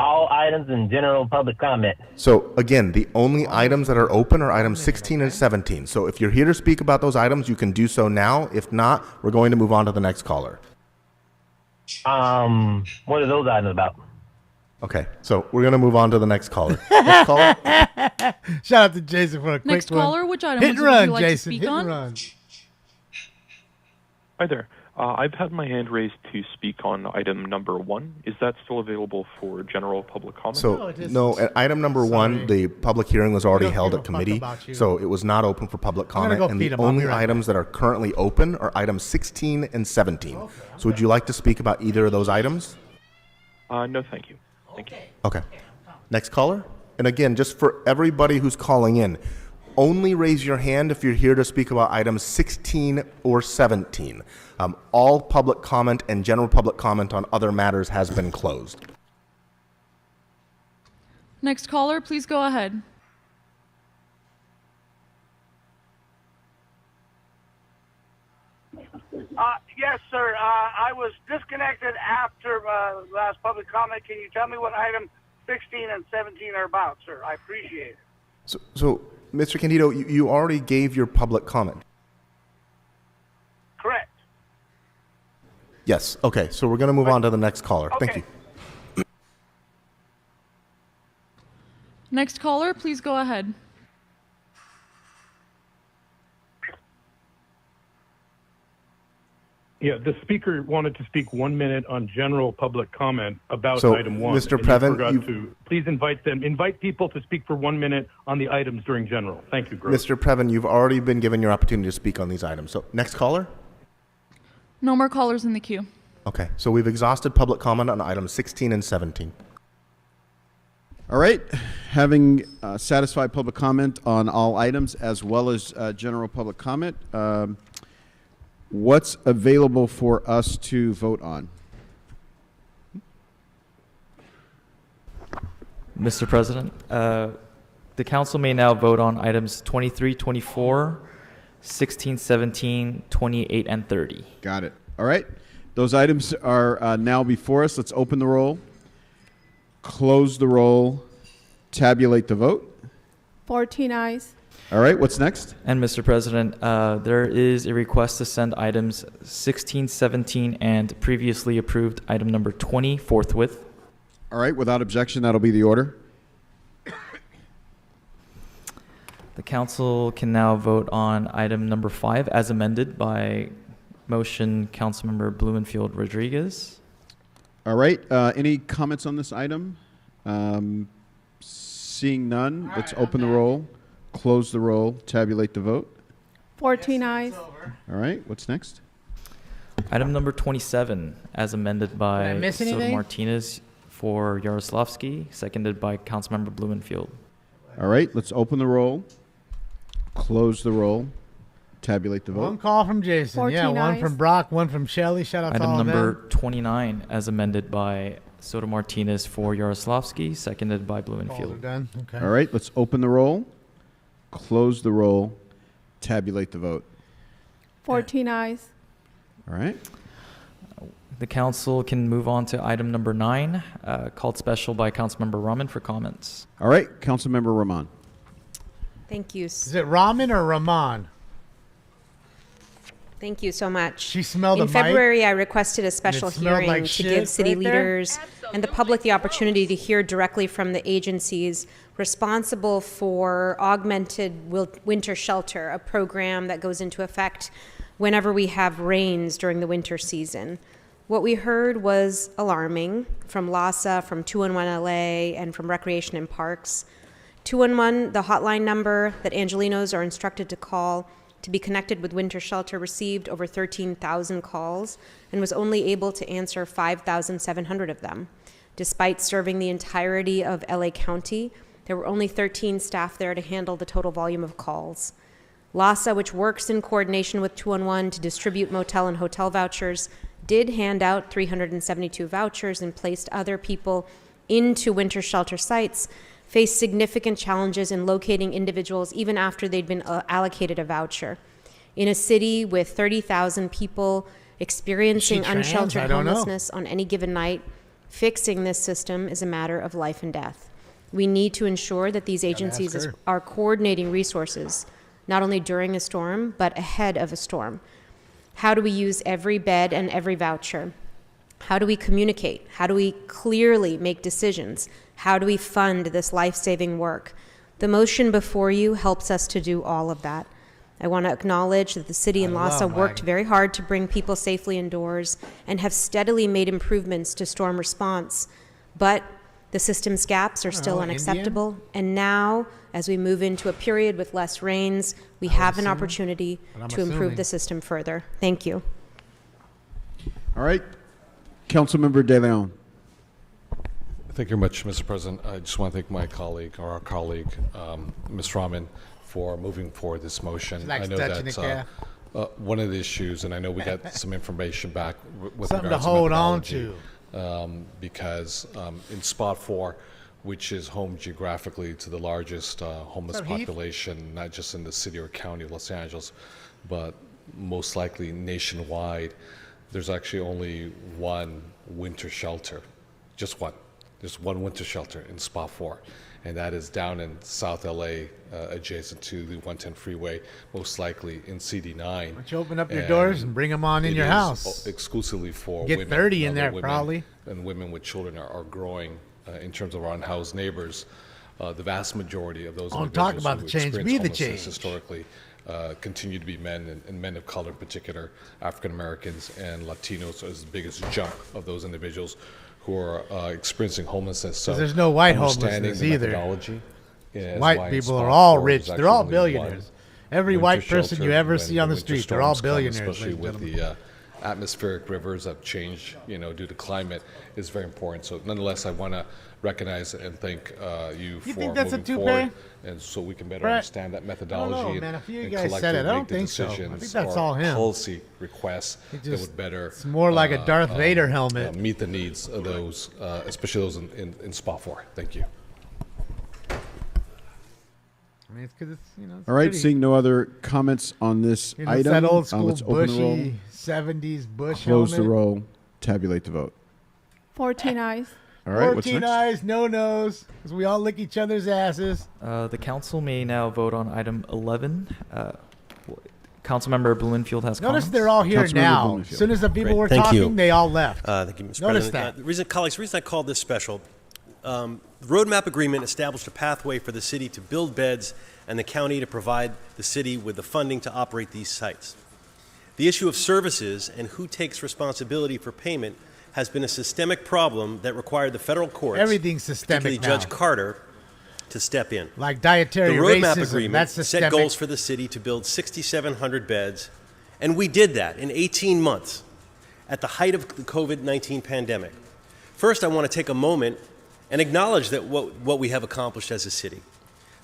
All items in general public comment. So again, the only items that are open are items 16 and 17. So if you're here to speak about those items, you can do so now. If not, we're going to move on to the next caller. What are those items about? Okay, so we're going to move on to the next caller. Next caller. Shout out to Jason for a quick Next one. caller, which item Hit and would run, you like Jason. to speak Hit on? and run. Hi there. I've had my hand raised to speak on item number 1. Is that still available for general public comment? So, no, at item number 1, the public hearing was already held at committee, so it was not open for public comment. go And feed the him. I'll be only right items that are currently open are items 16 and 17. So would you like to speak about either of those items? No, thank you. Thank you. Okay. Next caller. And again, just for everybody who's calling in, only raise your hand if you're here to speak about items 16 or 17. All public comment and general public comment on other matters has been closed. Next caller, please go ahead. Yes, sir. I was disconnected after last public comment. Can you tell me what item 16 and 17 are about, sir? I appreciate it. So Mr. Candido, you already gave your public comment. Correct. Yes. Okay. So we're going to move on to the next caller. Thank you. Next caller, please go ahead. Yeah, the speaker wanted to speak 1 minute on general public comment about So, item 1. Mr. and Previn, forgot you- to please invite people to speak for 1 minute on the items during general. Thank you, Gross. Mr. Previn, you've already been given your opportunity to speak on these items. So next caller. No more callers in the queue. Okay. So we've exhausted public comment on items 16 and 17. All right. Having satisfied public comment on all items as well as general public comment, what's available for us to vote on? Mr. President, the council may now vote on items 23, 24, 16, 17, 28, and 30. Got it. All right. Those items are now before us. Let's open the roll, close the roll, tabulate the vote. 14 ayes. All right. What's next? And Mr. President, there is a request to send items 16, 17, and previously approved item number 20 forthwith. All right, without objection, that'll be the order. The council can now vote on item number 5 as amended by motion Councilmember Blumenfield Rodriguez. All right, any comments on this item? Seeing none, let's open the roll, close the roll, tabulate the vote. 14 eyes. All right, what's next? Item number 27 as amended by Did I miss Soto anything? Martinez for Yaroslavsky, seconded by Councilmember Blumenfield. All right, let's open the roll, close the roll, tabulate the vote. One call from Jason. 14 Yeah, one eyes. from Brock, one from Shelley. Shout out to Item all of number them. 29 as amended by Soto Martinez for Yaroslavsky, seconded by Calls are Blumenfield. done. Okay. All right, let's open the roll, close the roll, tabulate the vote. 14 eyes. All right. The council can move on to item number 9, called special by Councilmember Rahman for comments. All right, Councilmember Rahman. Thank you. Is it Ramen or Rahman? Thank you so much. She smelled In a mic, February, I requested a special smelled hearing like to shit give city right there. leaders and the public the opportunity to hear directly from the agencies responsible for augmented winter shelter, a program that goes into effect whenever we have rains during the winter season. What we heard was alarming from LASA, from 211 LA, and from Recreation and Parks. 211, the hotline number that Angelinos are instructed to call to be connected with winter shelter, received over 13,000 calls and was only able to answer 5,700 of them. Despite serving the entirety of LA County, there were only 13 staff there to handle the total volume of calls. LASA, which works in coordination with 211 to distribute motel and hotel vouchers, did hand out 372 vouchers and placed other people into winter shelter sites, faced significant challenges in locating individuals even after they'd been allocated a voucher. In a city with 30,000 people experiencing trans? unsheltered I don't know. homelessness on any given night, fixing this system is a matter of life and death. We need to ensure that these agencies her. are coordinating resources, not only during a storm, but ahead of a storm. How do we use every bed and every voucher? How do we communicate? How do we clearly make decisions? How do we fund this life-saving work? The motion before you helps us to do all of that. I want to acknowledge that the city and LASA worked very hard to bring people safely indoors and have steadily made improvements to storm response. But the system's gaps are still unacceptable. And now, as we move into a period with less rains, we have an opportunity to improve the system further. Thank you. All right, Councilmember De Leon. Thank you very much, Mr. President. I just want to thank my colleague, or our colleague, Ms. Rahman, for moving forward this motion. I know that's one of the issues, and I know we got some information back with Something regards to hold on methodology, because in Spot 4, which is home geographically to the largest homeless population, not just in the city or county of Los Angeles, but most likely nationwide, there's actually only one winter shelter, just one. There's one winter shelter in Spot 4, and that is down in South LA, adjacent to the 110 freeway, most likely in CD9. Why don't you open up your doors and bring them on in your house? Exclusively for Get women. 30 in there, Women probably. And women with children are growing in terms of our unhoused neighbors. The vast majority of those Don't talk individuals about who the change, experience be the homelessness change. historically continue to be men, and men of color in particular, African Americans and Latinos is the biggest jump of those individuals who are experiencing homelessness. So There's no white understanding homelessness the either. methodology is White why people Spot are all 4 rich. is They're actually all only billionaires. one Every winter white person shelter you ever when see on the winter street, they're all storms come, billionaires, especially ladies and with the atmospheric rivers that change, due to climate, is very important. So nonetheless, I want to recognize and thank you for think that's a moving toupee? forward, and so we can better Brett, understand that methodology I don't know, man. A few and guys said it. I collectively don't make the think so. I decisions think that's or all him. policy requests that just- would better. it's more like a Darth Vader helmet. Meet the needs of those, especially those in Spot 4. Thank you. I mean, it's because it's, it's All right, pretty. seeing no other comments on this It's item, that old school let's open the roll, bushy 70s bush close helmet. the roll, tabulate the vote. 14 eyes. All right, what's 14 next? eyes, no nose, because we all lick each other's asses. The council may now vote on item 11. Councilmember Blumenfield has Notice comments. they're all here now. As soon as the people were Thank talking, you. they all left. Thank you, Mr. Notice President. that. The reason I called this special, The roadmap agreement established a pathway for the city to build beds and the county to provide the city with the funding to operate these sites. The issue of services and who takes responsibility for payment has been a systemic problem that required the federal courts, Everything's systemic particularly now. Judge Carter, to step in. Like dietary The roadmap racism, agreement that's set systemic. goals for the city to build 6,700 beds, and we did that in 18 months at the height of the COVID-19 pandemic. First, I want to take a moment and acknowledge that what we have accomplished as a city.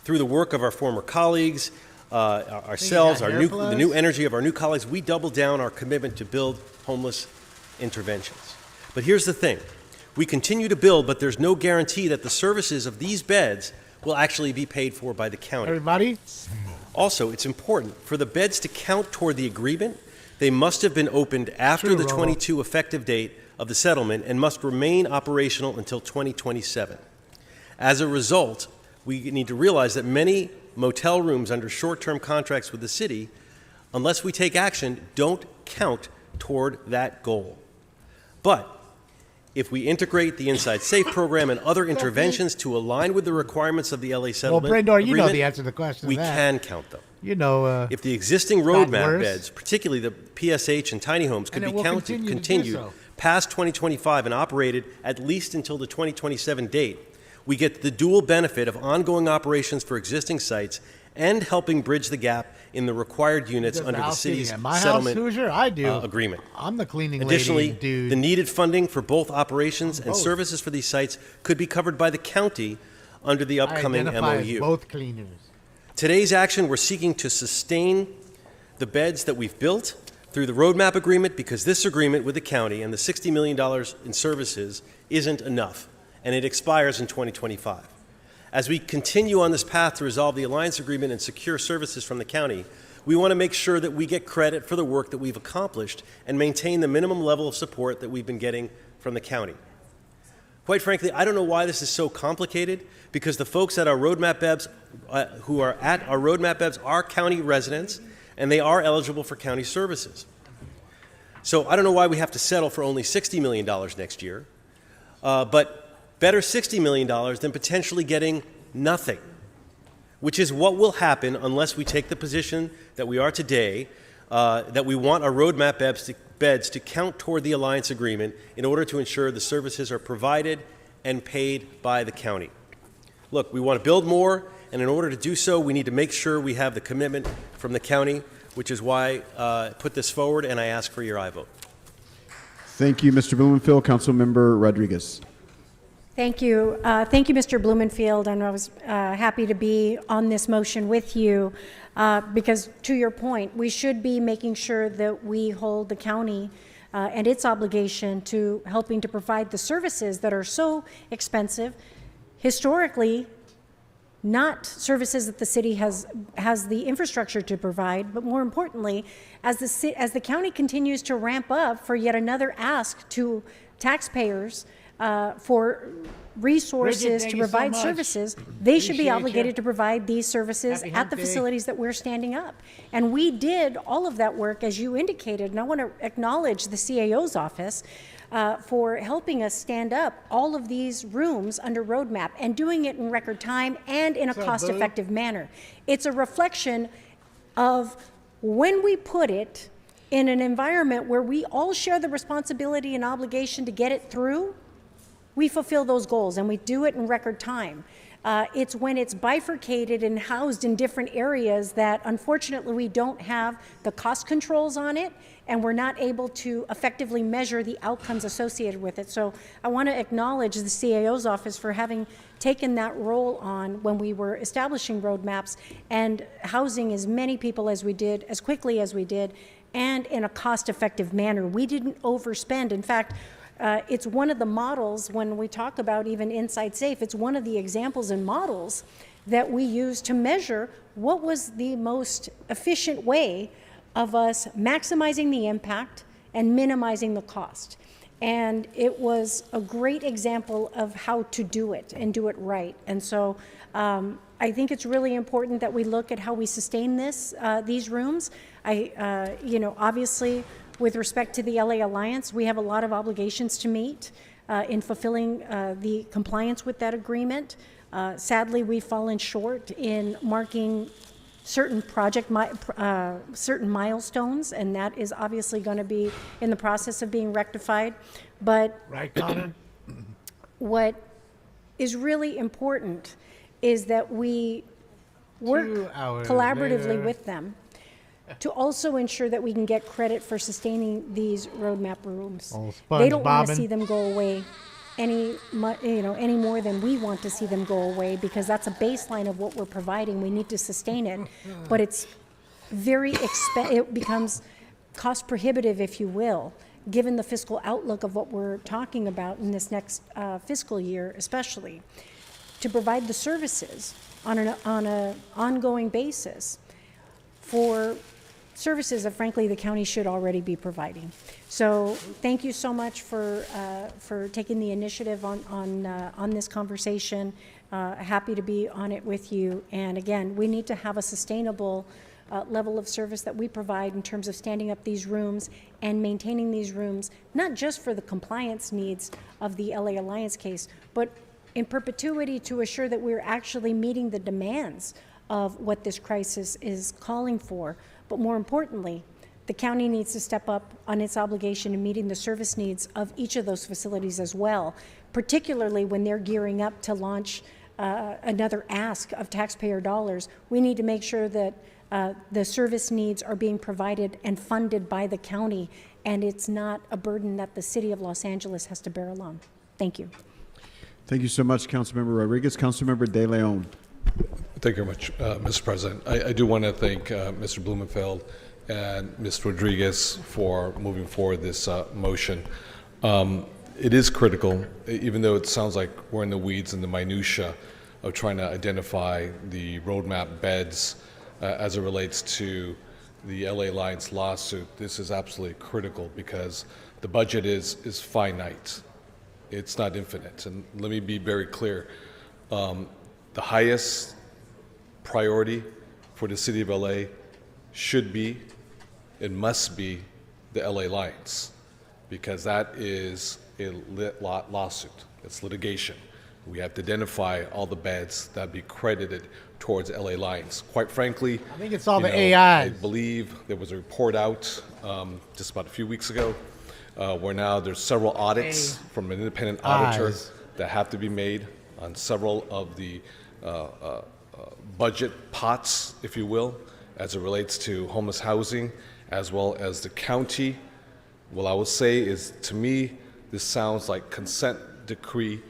Through the work of our former colleagues, ourselves, the new energy of our new colleagues, we doubled down our commitment to build homeless interventions. But here's the thing. We continue to build, but there's no guarantee that the services of these beds will actually be paid for by the county. Everybody? Also, it's important for the beds to count toward the agreement. They must have been opened after True, the Rollo. 22 effective date of the settlement and must remain operational until 2027. As a result, we need to realize that many motel rooms under short-term contracts with the city, unless we take action, don't count toward that goal. But if we integrate the Inside Safe program and other interventions to align with the requirements of the LA settlement Brendor, you know agreement, the answer to the question. we to that. can count them. You know, If the existing got roadmap worse. beds, particularly the PSH and tiny homes, could And be it will continue to do continued so. past 2025 and operated at least until the 2027 date, we get the dual benefit of ongoing operations for existing sites and helping bridge the gap in the required units Does under the house cleaning city's at my settlement house, Hoosier? I do. agreement. I'm the cleaning Additionally, lady, dude. the needed funding for both operations and both. services for these sites could be covered by the county under the upcoming I identify MOU. as both cleaners. Today's action, we're seeking to sustain the beds that we've built through the roadmap agreement because this agreement with the county and the $60 million in services isn't enough, and it expires in 2025. As we continue on this path to resolve the alliance agreement and secure services from the county, we want to make sure that we get credit for the work that we've accomplished and maintain the minimum level of support that we've been getting from the county. Quite frankly, I don't know why this is so complicated, because the folks at our roadmap BEBs, who are at our roadmap BEBs are county residents, and they are eligible for county services. So I don't know why we have to settle for only $60 million next year, but better $60 million than potentially getting nothing, which is what will happen unless we take the position that we are today, that we want our roadmap beds to count toward the alliance agreement in order to ensure the services are provided and paid by the county. Look, we want to build more, and in order to do so, we need to make sure we have the commitment from the county, which is why I put this forward, and I ask for your aye vote. Thank you, Mr. Blumenfield. Councilmember Rodriguez. Thank you. Thank you, Mr. Blumenfield, and I was happy to be on this motion with you because, to your point, we should be making sure that we hold the county and its obligation to helping to provide the services that are so expensive, historically not services that the city has the infrastructure to provide, but more importantly, as the county continues to ramp up for yet another ask to taxpayers for resources Bridget, to thank you so provide much. services, they should be Appreciate obligated you. to provide these services Happy at Hump the Day. facilities that we're standing up. And we did all of that work, as you indicated, and I want to acknowledge the CAO's office for helping us stand up all of these rooms under roadmap and doing it in record time and in a cost-effective manner. It's a reflection of when we put it in an environment where we all share the responsibility and obligation to get it through, we fulfill those goals and we do it in record time. It's when it's bifurcated and housed in different areas that unfortunately we don't have the cost controls on it and we're not able to effectively measure the outcomes associated with it. So I want to acknowledge the CAO's office for having taken that role on when we were establishing roadmaps and housing as many people as we did, as quickly as we did, and in a cost-effective manner. We didn't overspend. In fact, it's one of the models when we talk about even Inside Safe, it's one of the examples and models that we use to measure what was the most efficient way of us maximizing the impact and minimizing the cost. And it was a great example of how to do it and do it right. And so I think it's really important that we look at how we sustain these rooms. Obviously, with respect to the LA Alliance, we have a lot of obligations to meet. in fulfilling the compliance with that agreement. Sadly, we've fallen short in marking certain certain milestones, and that is obviously going to be in the process of being rectified. But Right, Connor? what is really important is that we work 2 hours collaboratively later. with them to also ensure that we can get credit for sustaining these roadmap rooms. Oh, They don't want to SpongeBobbing. see them go away any more than we want to see them go away, because that's a baseline of what we're providing. We need to sustain it, but it's it becomes cost prohibitive, if you will, given the fiscal outlook of what we're talking about in this next fiscal year, especially, to provide the services on an ongoing basis for services that frankly the county should already be providing. So thank you so much for taking the initiative on this conversation. Happy to be on it with you. And again, we need to have a sustainable level of service that we provide in terms of standing up these rooms and maintaining these rooms, not just for the compliance needs of the LA Alliance case, but in perpetuity to assure that we're actually meeting the demands of what this crisis is calling for. But more importantly, the county needs to step up on its obligation in meeting the service needs of each of those facilities as well, particularly when they're gearing up to launch another ask of taxpayer dollars. We need to make sure that the service needs are being provided and funded by the county, and it's not a burden that the city of Los Angeles has to bear alone. Thank you. Thank you so much, Councilmember Rodriguez. Councilmember De Leon. Thank you very much, Mr. President. I do want to thank Mr. Blumenfeld and Ms. Rodriguez for moving forward this motion. It is critical, even though it sounds like we're in the weeds and the minutia of trying to identify the roadmap beds as it relates to the LA Alliance lawsuit. This is absolutely critical because the budget is finite. It's not infinite. And let me be very clear. The highest priority for the city of LA should be and must be the LA Alliance, because that is a lawsuit. It's litigation. We have to identify all the beds that be credited towards LA Alliance. Quite frankly, I think it's all the I AIs. believe there was a report out just about a few weeks ago where now there's several audits from an independent auditor Eyes. that have to be made on several of the budget pots, if you will, as it relates to homeless housing, as well as the county. What I will say is, to me, this sounds like consent decree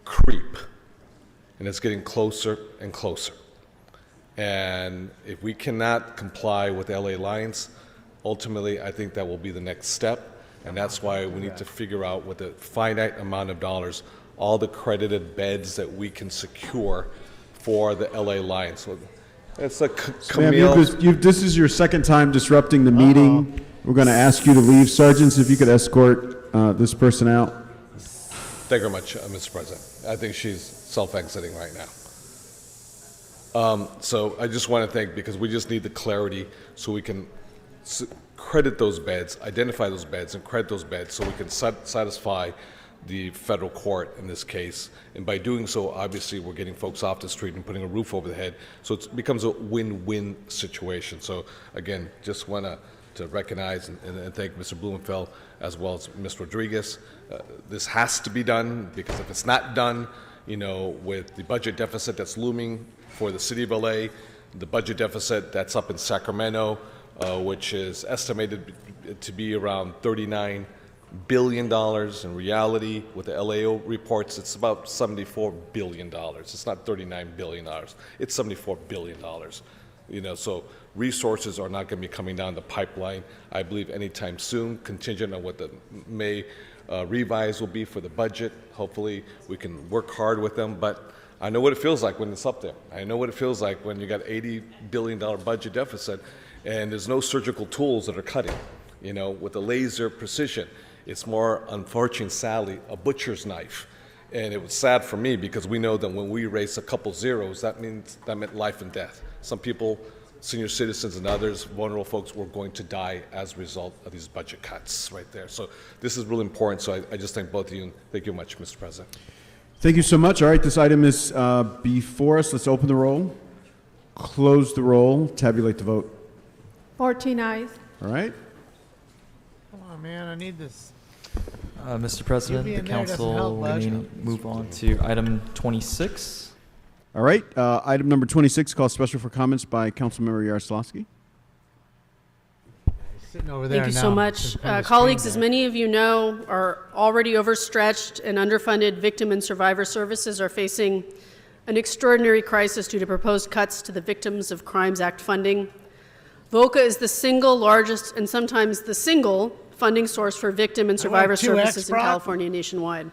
creep, and it's getting closer and closer. And if we cannot comply with LA Alliance, ultimately, I think that will be the next step, and that's why we need to figure out with a finite amount of dollars all the credited beds that we can secure for the LA Alliance. So it's a Ma'am, this is your second time disrupting the meeting. We're going to ask you to leave. Sergeants, if you could escort this person out. Thank you very much, Mr. President. I think she's self-exiting right now. So I just want to thank, because we just need the clarity so we can credit those beds, identify those beds, and credit those beds so we can satisfy the federal court in this case. And by doing so, obviously, we're getting folks off the street and putting a roof over the head. So it becomes a win-win situation. So again, just want to recognize and thank Mr. Blumenfeld as well as Ms. Rodriguez. This has to be done, because if it's not done, with the budget deficit that's looming for the city of LA, the budget deficit that's up in Sacramento, which is estimated to be around $39 billion. In reality, with the LAO reports, it's about $74 billion. It's not $39 billion. It's $74 billion. So resources are not going to be coming down the pipeline, I believe, anytime soon, contingent on what the May revise will be for the budget. Hopefully, we can work hard with them, but I know what it feels like when it's up there. I know what it feels like when you got $80 billion budget deficit and there's no surgical tools that are cutting, with a laser precision. It's more, unfortunately, sadly, a butcher's knife. And it was sad for me because we know that when we erase a couple zeros, that meant life and death. Some people senior citizens and others, vulnerable folks, were going to die as a result of these budget cuts right there. So this is really important. So I just thank both of you, and thank you much, Mr. President. Thank you so much. All right, this item is before us. Let's open the roll, close the roll, tabulate the vote. 14 eyes. All right. Come on, man. I need this. Mr. President, the council may move on to item 26. All right. Item number 26, called special for comments by Councilmember Yaroslavsky. Sitting over there Thank you now. so much. Colleagues, as many of you know, are already overstretched and underfunded victim and survivor services are facing an extraordinary crisis due to proposed cuts to the Victims of Crimes Act funding. VOCA is the single largest and sometimes the single funding source for victim and survivor services in California nationwide.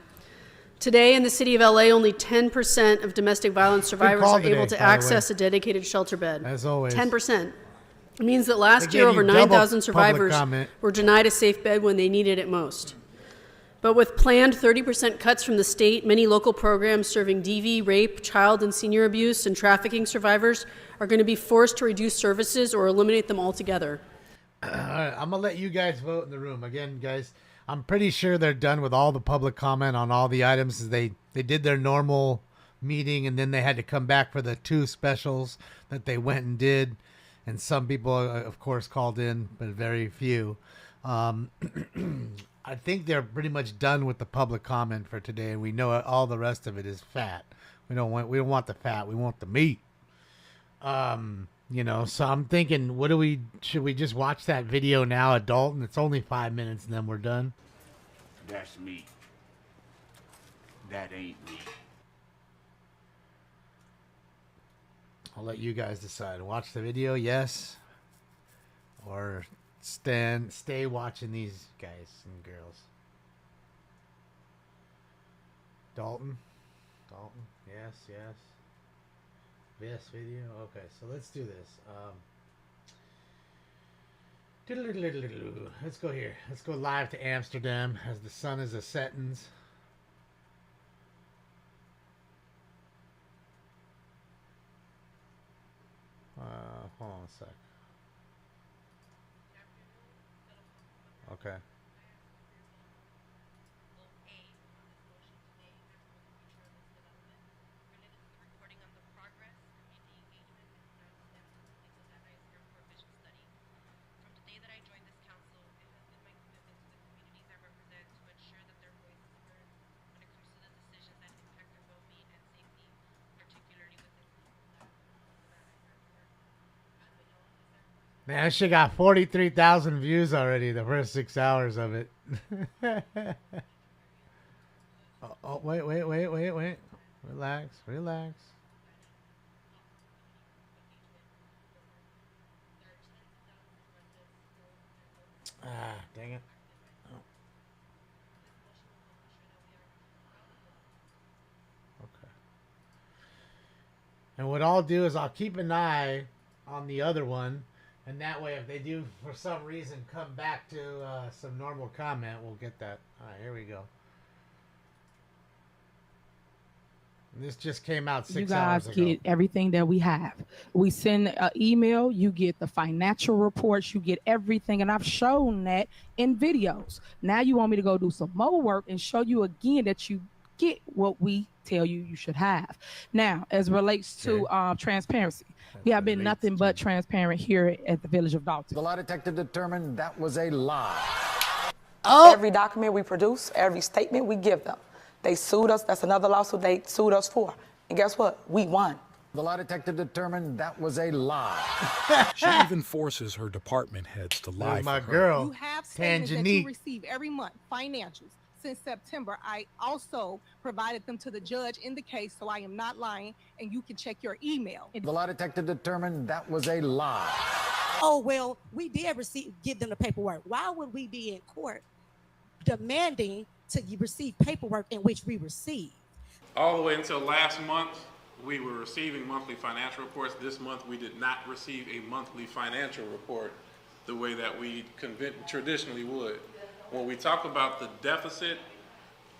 Today in the city of LA, only 10% of domestic violence survivors are able to access a dedicated shelter bed. As always. 10%. It means that last year over 9,000 survivors were denied a safe bed when they needed it most. But with planned 30% cuts from the state, many local programs serving DV, rape, child and senior abuse, and trafficking survivors are going to be forced to reduce services or eliminate them altogether. All right, I'm going to let you guys vote in the room. Again, guys, I'm pretty sure they're done with all the public comment on all the items. They did their normal meeting, and then they had to come back for the 2 specials that they went and did. And some people, of course, called in, but very few. I think they're pretty much done with the public comment for today, and we know all the rest of it is fat. We don't want the fat. We want the meat. You know, so I'm thinking, should we just watch that video now, adult? And it's only 5 minutes, and then we're done. That's meat. That ain't meat. I'll let you guys decide. Watch the video, yes, or stay watching these guys and girls. Dalton, yes. Yes, video. Okay, so let's do this. Let's go here. Let's go live to Amsterdam as the sun is a-setting. Hold on a sec. Okay. Man, that shit got 43,000 views already, the first 6 hours of it. Wait. Relax. Ah, dang it. Oh. Okay. And what I'll do is I'll keep an eye on the other one. And that way, if they do, for some reason, come back to some normal comment, we'll get that. All right, here we go. And this just came out 6 hours ago. You guys get everything that we have. We send an email, you get the financial reports, you get everything. And I've shown that in videos. Now you want me to go do some more work and show you again that you get what we tell you you should have. Now, as it relates to transparency, we have been nothing but transparent here at the Village of Dalton. The lie detector determined that was a lie. Every document we produce, every statement we give them. They sued us. That's another lawsuit they sued us for. And guess what? We won. The lie detector determined that was a lie. She even forces her department heads to lie my for her. girl, You have statements that you receive every month, financials. Since September, I also provided them to the judge in the case, so I am not lying, and you can check your email. The lie detector determined that was a lie. Oh, well, we did give them the paperwork. Why would we be in court demanding to receive paperwork in which we received? All the way until last month, we were receiving monthly financial reports. This month, we did not receive a monthly financial report the way that we traditionally would. When we talk about the deficit,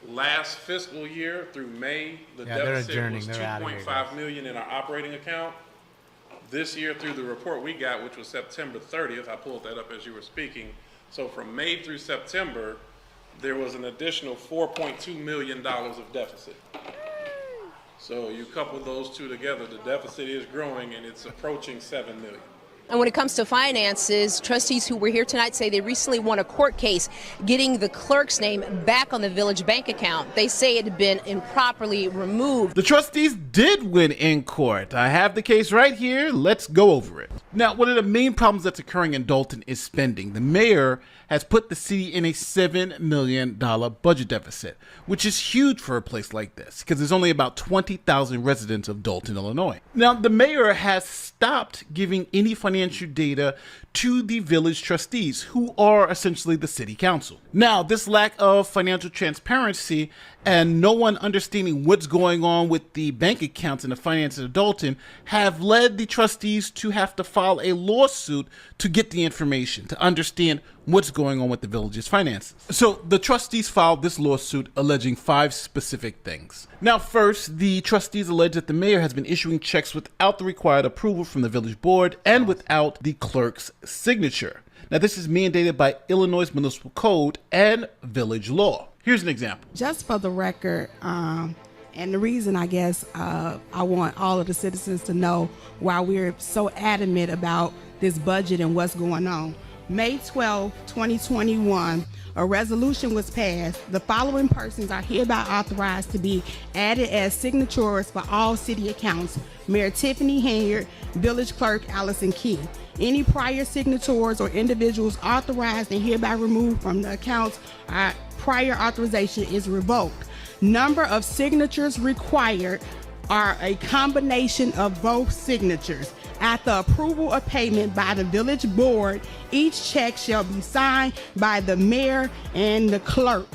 last fiscal year through May, the deficit was $2.5 million in our operating account. This year, through the report we got, which was September 30th, I pulled that up as you were speaking. So from May through September, there was an additional $4.2 million of deficit. So you couple those two together, the deficit is growing and it's approaching $7 million. And when it comes to finances, trustees who were here tonight say they recently won a court case getting the clerk's name back on the village bank account. They say it had been improperly removed. The trustees did win in court. I have the case right here. Let's go over it. Now, one of the main problems that's occurring in Dalton is spending. The mayor has put the city in a $7 million budget deficit, which is huge for a place like this because there's only about 20,000 residents of Dalton, Illinois. Now, the mayor has stopped giving any financial data to the village trustees, who are essentially the city council. Now, this lack of financial transparency and no one understanding what's going on with the bank accounts and the finances of Dalton have led the trustees to have to file a lawsuit to get the information, to understand what's going on with the village's finances. So the trustees filed this lawsuit alleging 5 specific things. Now, first, the trustees allege that the mayor has been issuing checks without the required approval from the village board and without the clerk's signature. Now, this is mandated by Illinois Municipal Code and village law. Here's an example. Just for the record, and the reason I guess I want all of the citizens to know why we're so adamant about this budget and what's going on. May 12, 2021, a resolution was passed. The following persons are hereby authorized to be added as signatories for all city accounts: Mayor Tiffany Henyard, Village Clerk Allison Key. Any prior signatories or individuals authorized and hereby removed from the accounts, prior authorization is revoked. Number of signatures required are a combination of both signatures. At the approval of payment by the village board, each check shall be signed by the mayor and the clerk.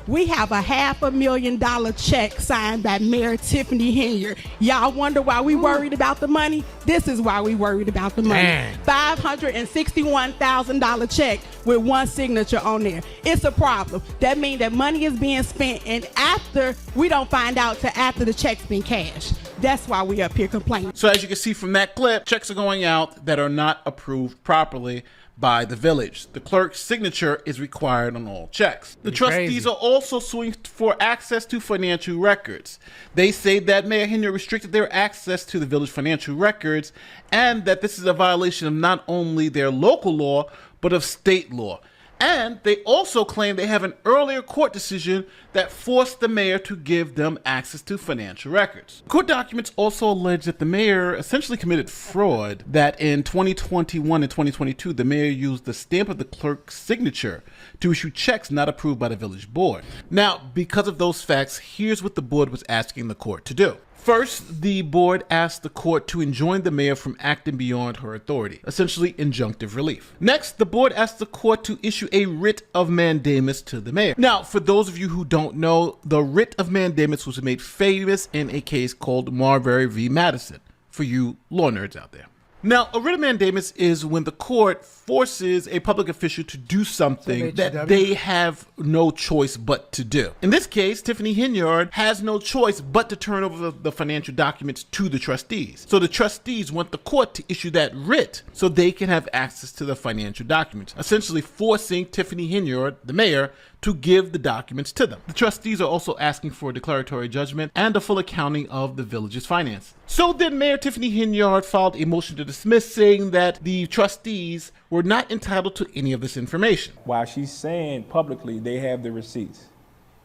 We have a $500,000 check signed by Mayor Tiffany Henyard. Y'all wonder why we worried about the money? This is why we worried about the money. $561,000 check with one signature on there. It's a problem. That means that money is being spent, and after we don't find out till after the check's been cashed. That's why we up here complaining. So as you can see from that clip, checks are going out that are not approved properly by the village. The clerk's signature is required on all checks. The trustees are also suing for access to financial records. They say that Mayor Henyard restricted their access to the village financial records and that this is a violation of not only their local law, but of state law. And they also claim they have an earlier court decision that forced the mayor to give them access to financial records. Court documents also allege that the mayor essentially committed fraud, that in 2021 and 2022, the mayor used the stamp of the clerk's signature to issue checks not approved by the village board. Now, because of those facts, here's what the board was asking the court to do. First, the board asked the court to enjoin the mayor from acting beyond her authority, essentially injunctive relief. Next, the board asked the court to issue a writ of mandamus to the mayor. Now, for those of you who don't know, the writ of mandamus was made famous in a case called Marbury v. Madison, for you law nerds out there. Now, a writ of mandamus is when the court forces a public official to do something that they have no choice but to do. In this case, Tiffany Henyard has no choice but to turn over the financial documents to the trustees. So the trustees want the court to issue that writ so they can have access to the financial documents, essentially forcing Tiffany Henyard, the mayor, to give the documents to them. The trustees are also asking for a declaratory judgment and a full accounting of the village's finances. So then Mayor Tiffany Henyard filed a motion to dismiss, saying that the trustees were not entitled to any of this information. While she's saying publicly they have the receipts,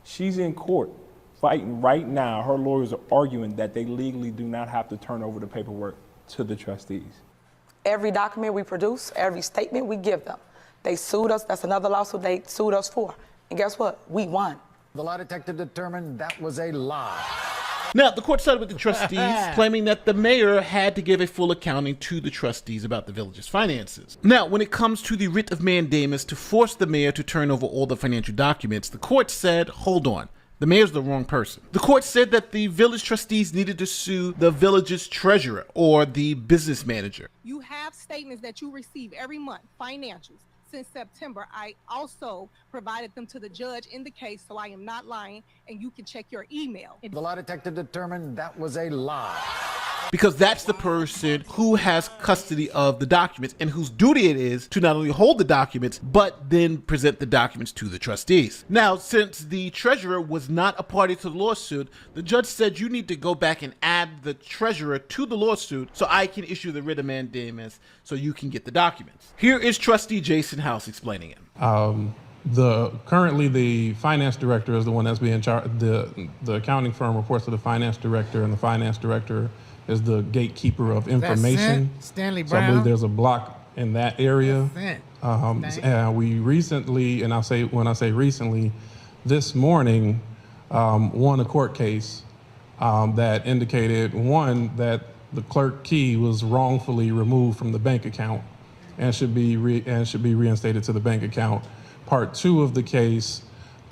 she's in court fighting right now. Her lawyers are arguing that they legally do not have to turn over the paperwork to the trustees. Every document we produce, every statement we give them. They sued us. That's another lawsuit they sued us for. And guess what? We won. The lie detector determined that was a lie. Now, the court sided with the trustees, claiming that the mayor had to give a full accounting to the trustees about the village's finances. Now, when it comes to the writ of mandamus to force the mayor to turn over all the financial documents, the court said, hold on, the mayor's the wrong person. The court said that the village trustees needed to sue the village's treasurer or the business manager. You have statements that you receive every month, financials. Since September, I also provided them to the judge in the case, so I am not lying, and you can check your email. The lie detector determined that was a lie. Because that's the person who has custody of the documents and whose duty it is to not only hold the documents, but then present the documents to the trustees. Now, since the treasurer was not a party to the lawsuit, the judge said you need to go back and add the treasurer to the lawsuit so I can issue the writ of mandamus so you can get the documents. Here is trustee Jason House explaining it. Currently the finance director is the one that's being charged. The accounting firm reports to the finance director, and the finance director is the gatekeeper of information. Stanley So I Brown. believe there's a block in that area. And we recently, and when I say recently, this morning, won a court case that indicated, one, that the clerk key was wrongfully removed from the bank account and should be reinstated to the bank account. Part two of the case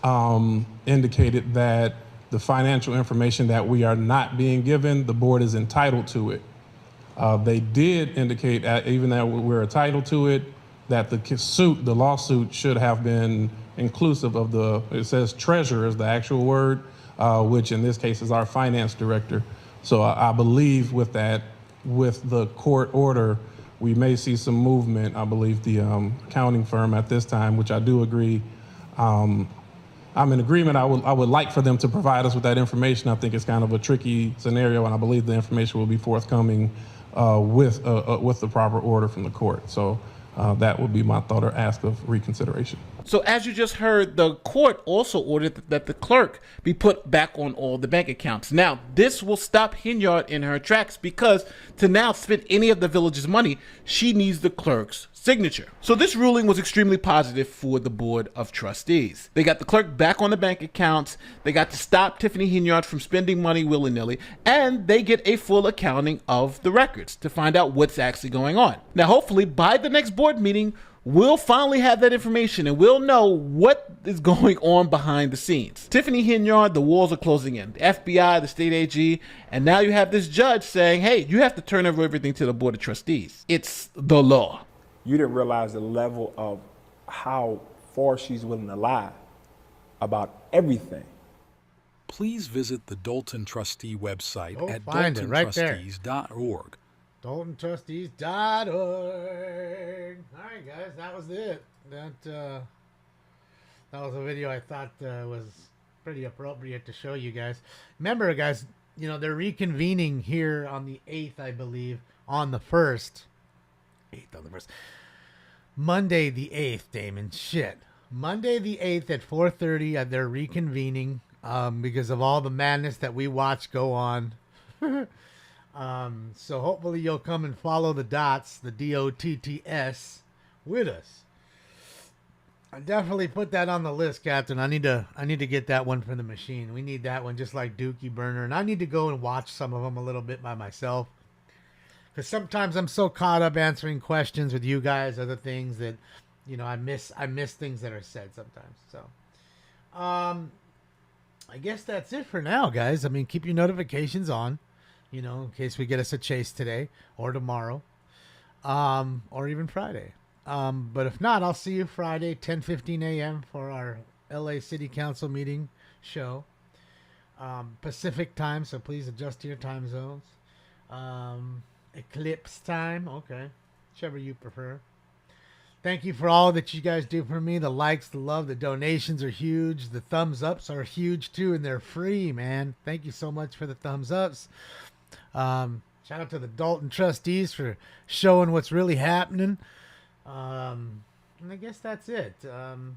indicated that the financial information that we are not being given, the board is entitled to it. They did indicate, even that we're entitled to it, that the lawsuit should have been inclusive of it says treasurer is the actual word, which in this case is our finance director. So I believe with the court order, we may see some movement. I believe the accounting firm at this time, which I do agree, I'm in agreement. I would like for them to provide us with that information. I think it's kind of a tricky scenario, and I believe the information will be forthcoming with the proper order from the court. So that would be my thought or ask of reconsideration. So as you just heard, the court also ordered that the clerk be put back on all the bank accounts. Now, this will stop Hinyard in her tracks because to now spend any of the village's money, she needs the clerk's signature. So this ruling was extremely positive for the Board of Trustees. They got the clerk back on the bank accounts, they got to stop Tiffany Hinyard from spending money willy-nilly, and they get a full accounting of the records to find out what's actually going on. Now, hopefully, by the next board meeting, we'll finally have that information and we'll know what is going on behind the scenes. Tiffany Hinyard, the walls are closing in. The FBI, the state AG, and now you have this judge saying, hey, you have to turn over everything to the Board of Trustees. It's the law. You didn't realize the level of how far she's willing to lie about everything. Please visit the Dolton Trustee website at find it right there. DoltonTrustees.org. DoltonTrustees.org. All right, guys, that was it. That was a video I thought was pretty appropriate to show you guys. Remember, guys, they're reconvening here on the 8th, I believe, on the 1st. 8th on the 1st. Monday the 8th, Damon. Shit. Monday the 8th at 4:30, they're reconvening because of all the madness that we watch go on. So hopefully you'll come and follow the dots, the DOTTS, with us. I definitely put that on the list, Captain. I need to get that one for the machine. We need that one, just like Dookie Burner, and I need to go and watch some of them a little bit by myself. Because sometimes I'm so caught up answering questions with you guys, other things that, I miss things that are said sometimes. So, I guess that's it for now, guys. I mean, keep your notifications on, in case we get us a chase today or tomorrow, or even Friday. But if not, I'll see you Friday, 10:15 a.m. for our LA City Council meeting show. Pacific time, so please adjust to your time zones. Eclipse time, okay, whichever you prefer. Thank you for all that you guys do for me. The likes, the love, the donations are huge. The thumbs ups are huge too, and they're free, man. Thank you so much for the thumbs ups. Shout out to the Dolton Trustees for showing what's really happening. And I guess that's it. You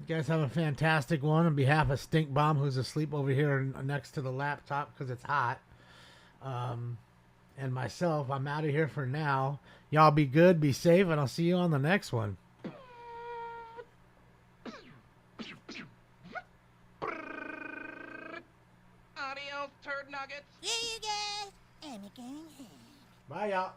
guys have a fantastic one. On behalf of Stink Bomb, who's asleep over here next to the laptop because it's hot. And myself, I'm out of here for now. Y'all be good, be safe, and I'll see you on the next one. Adios, turd nuggets. Yeah, you guys. Bye, y'all.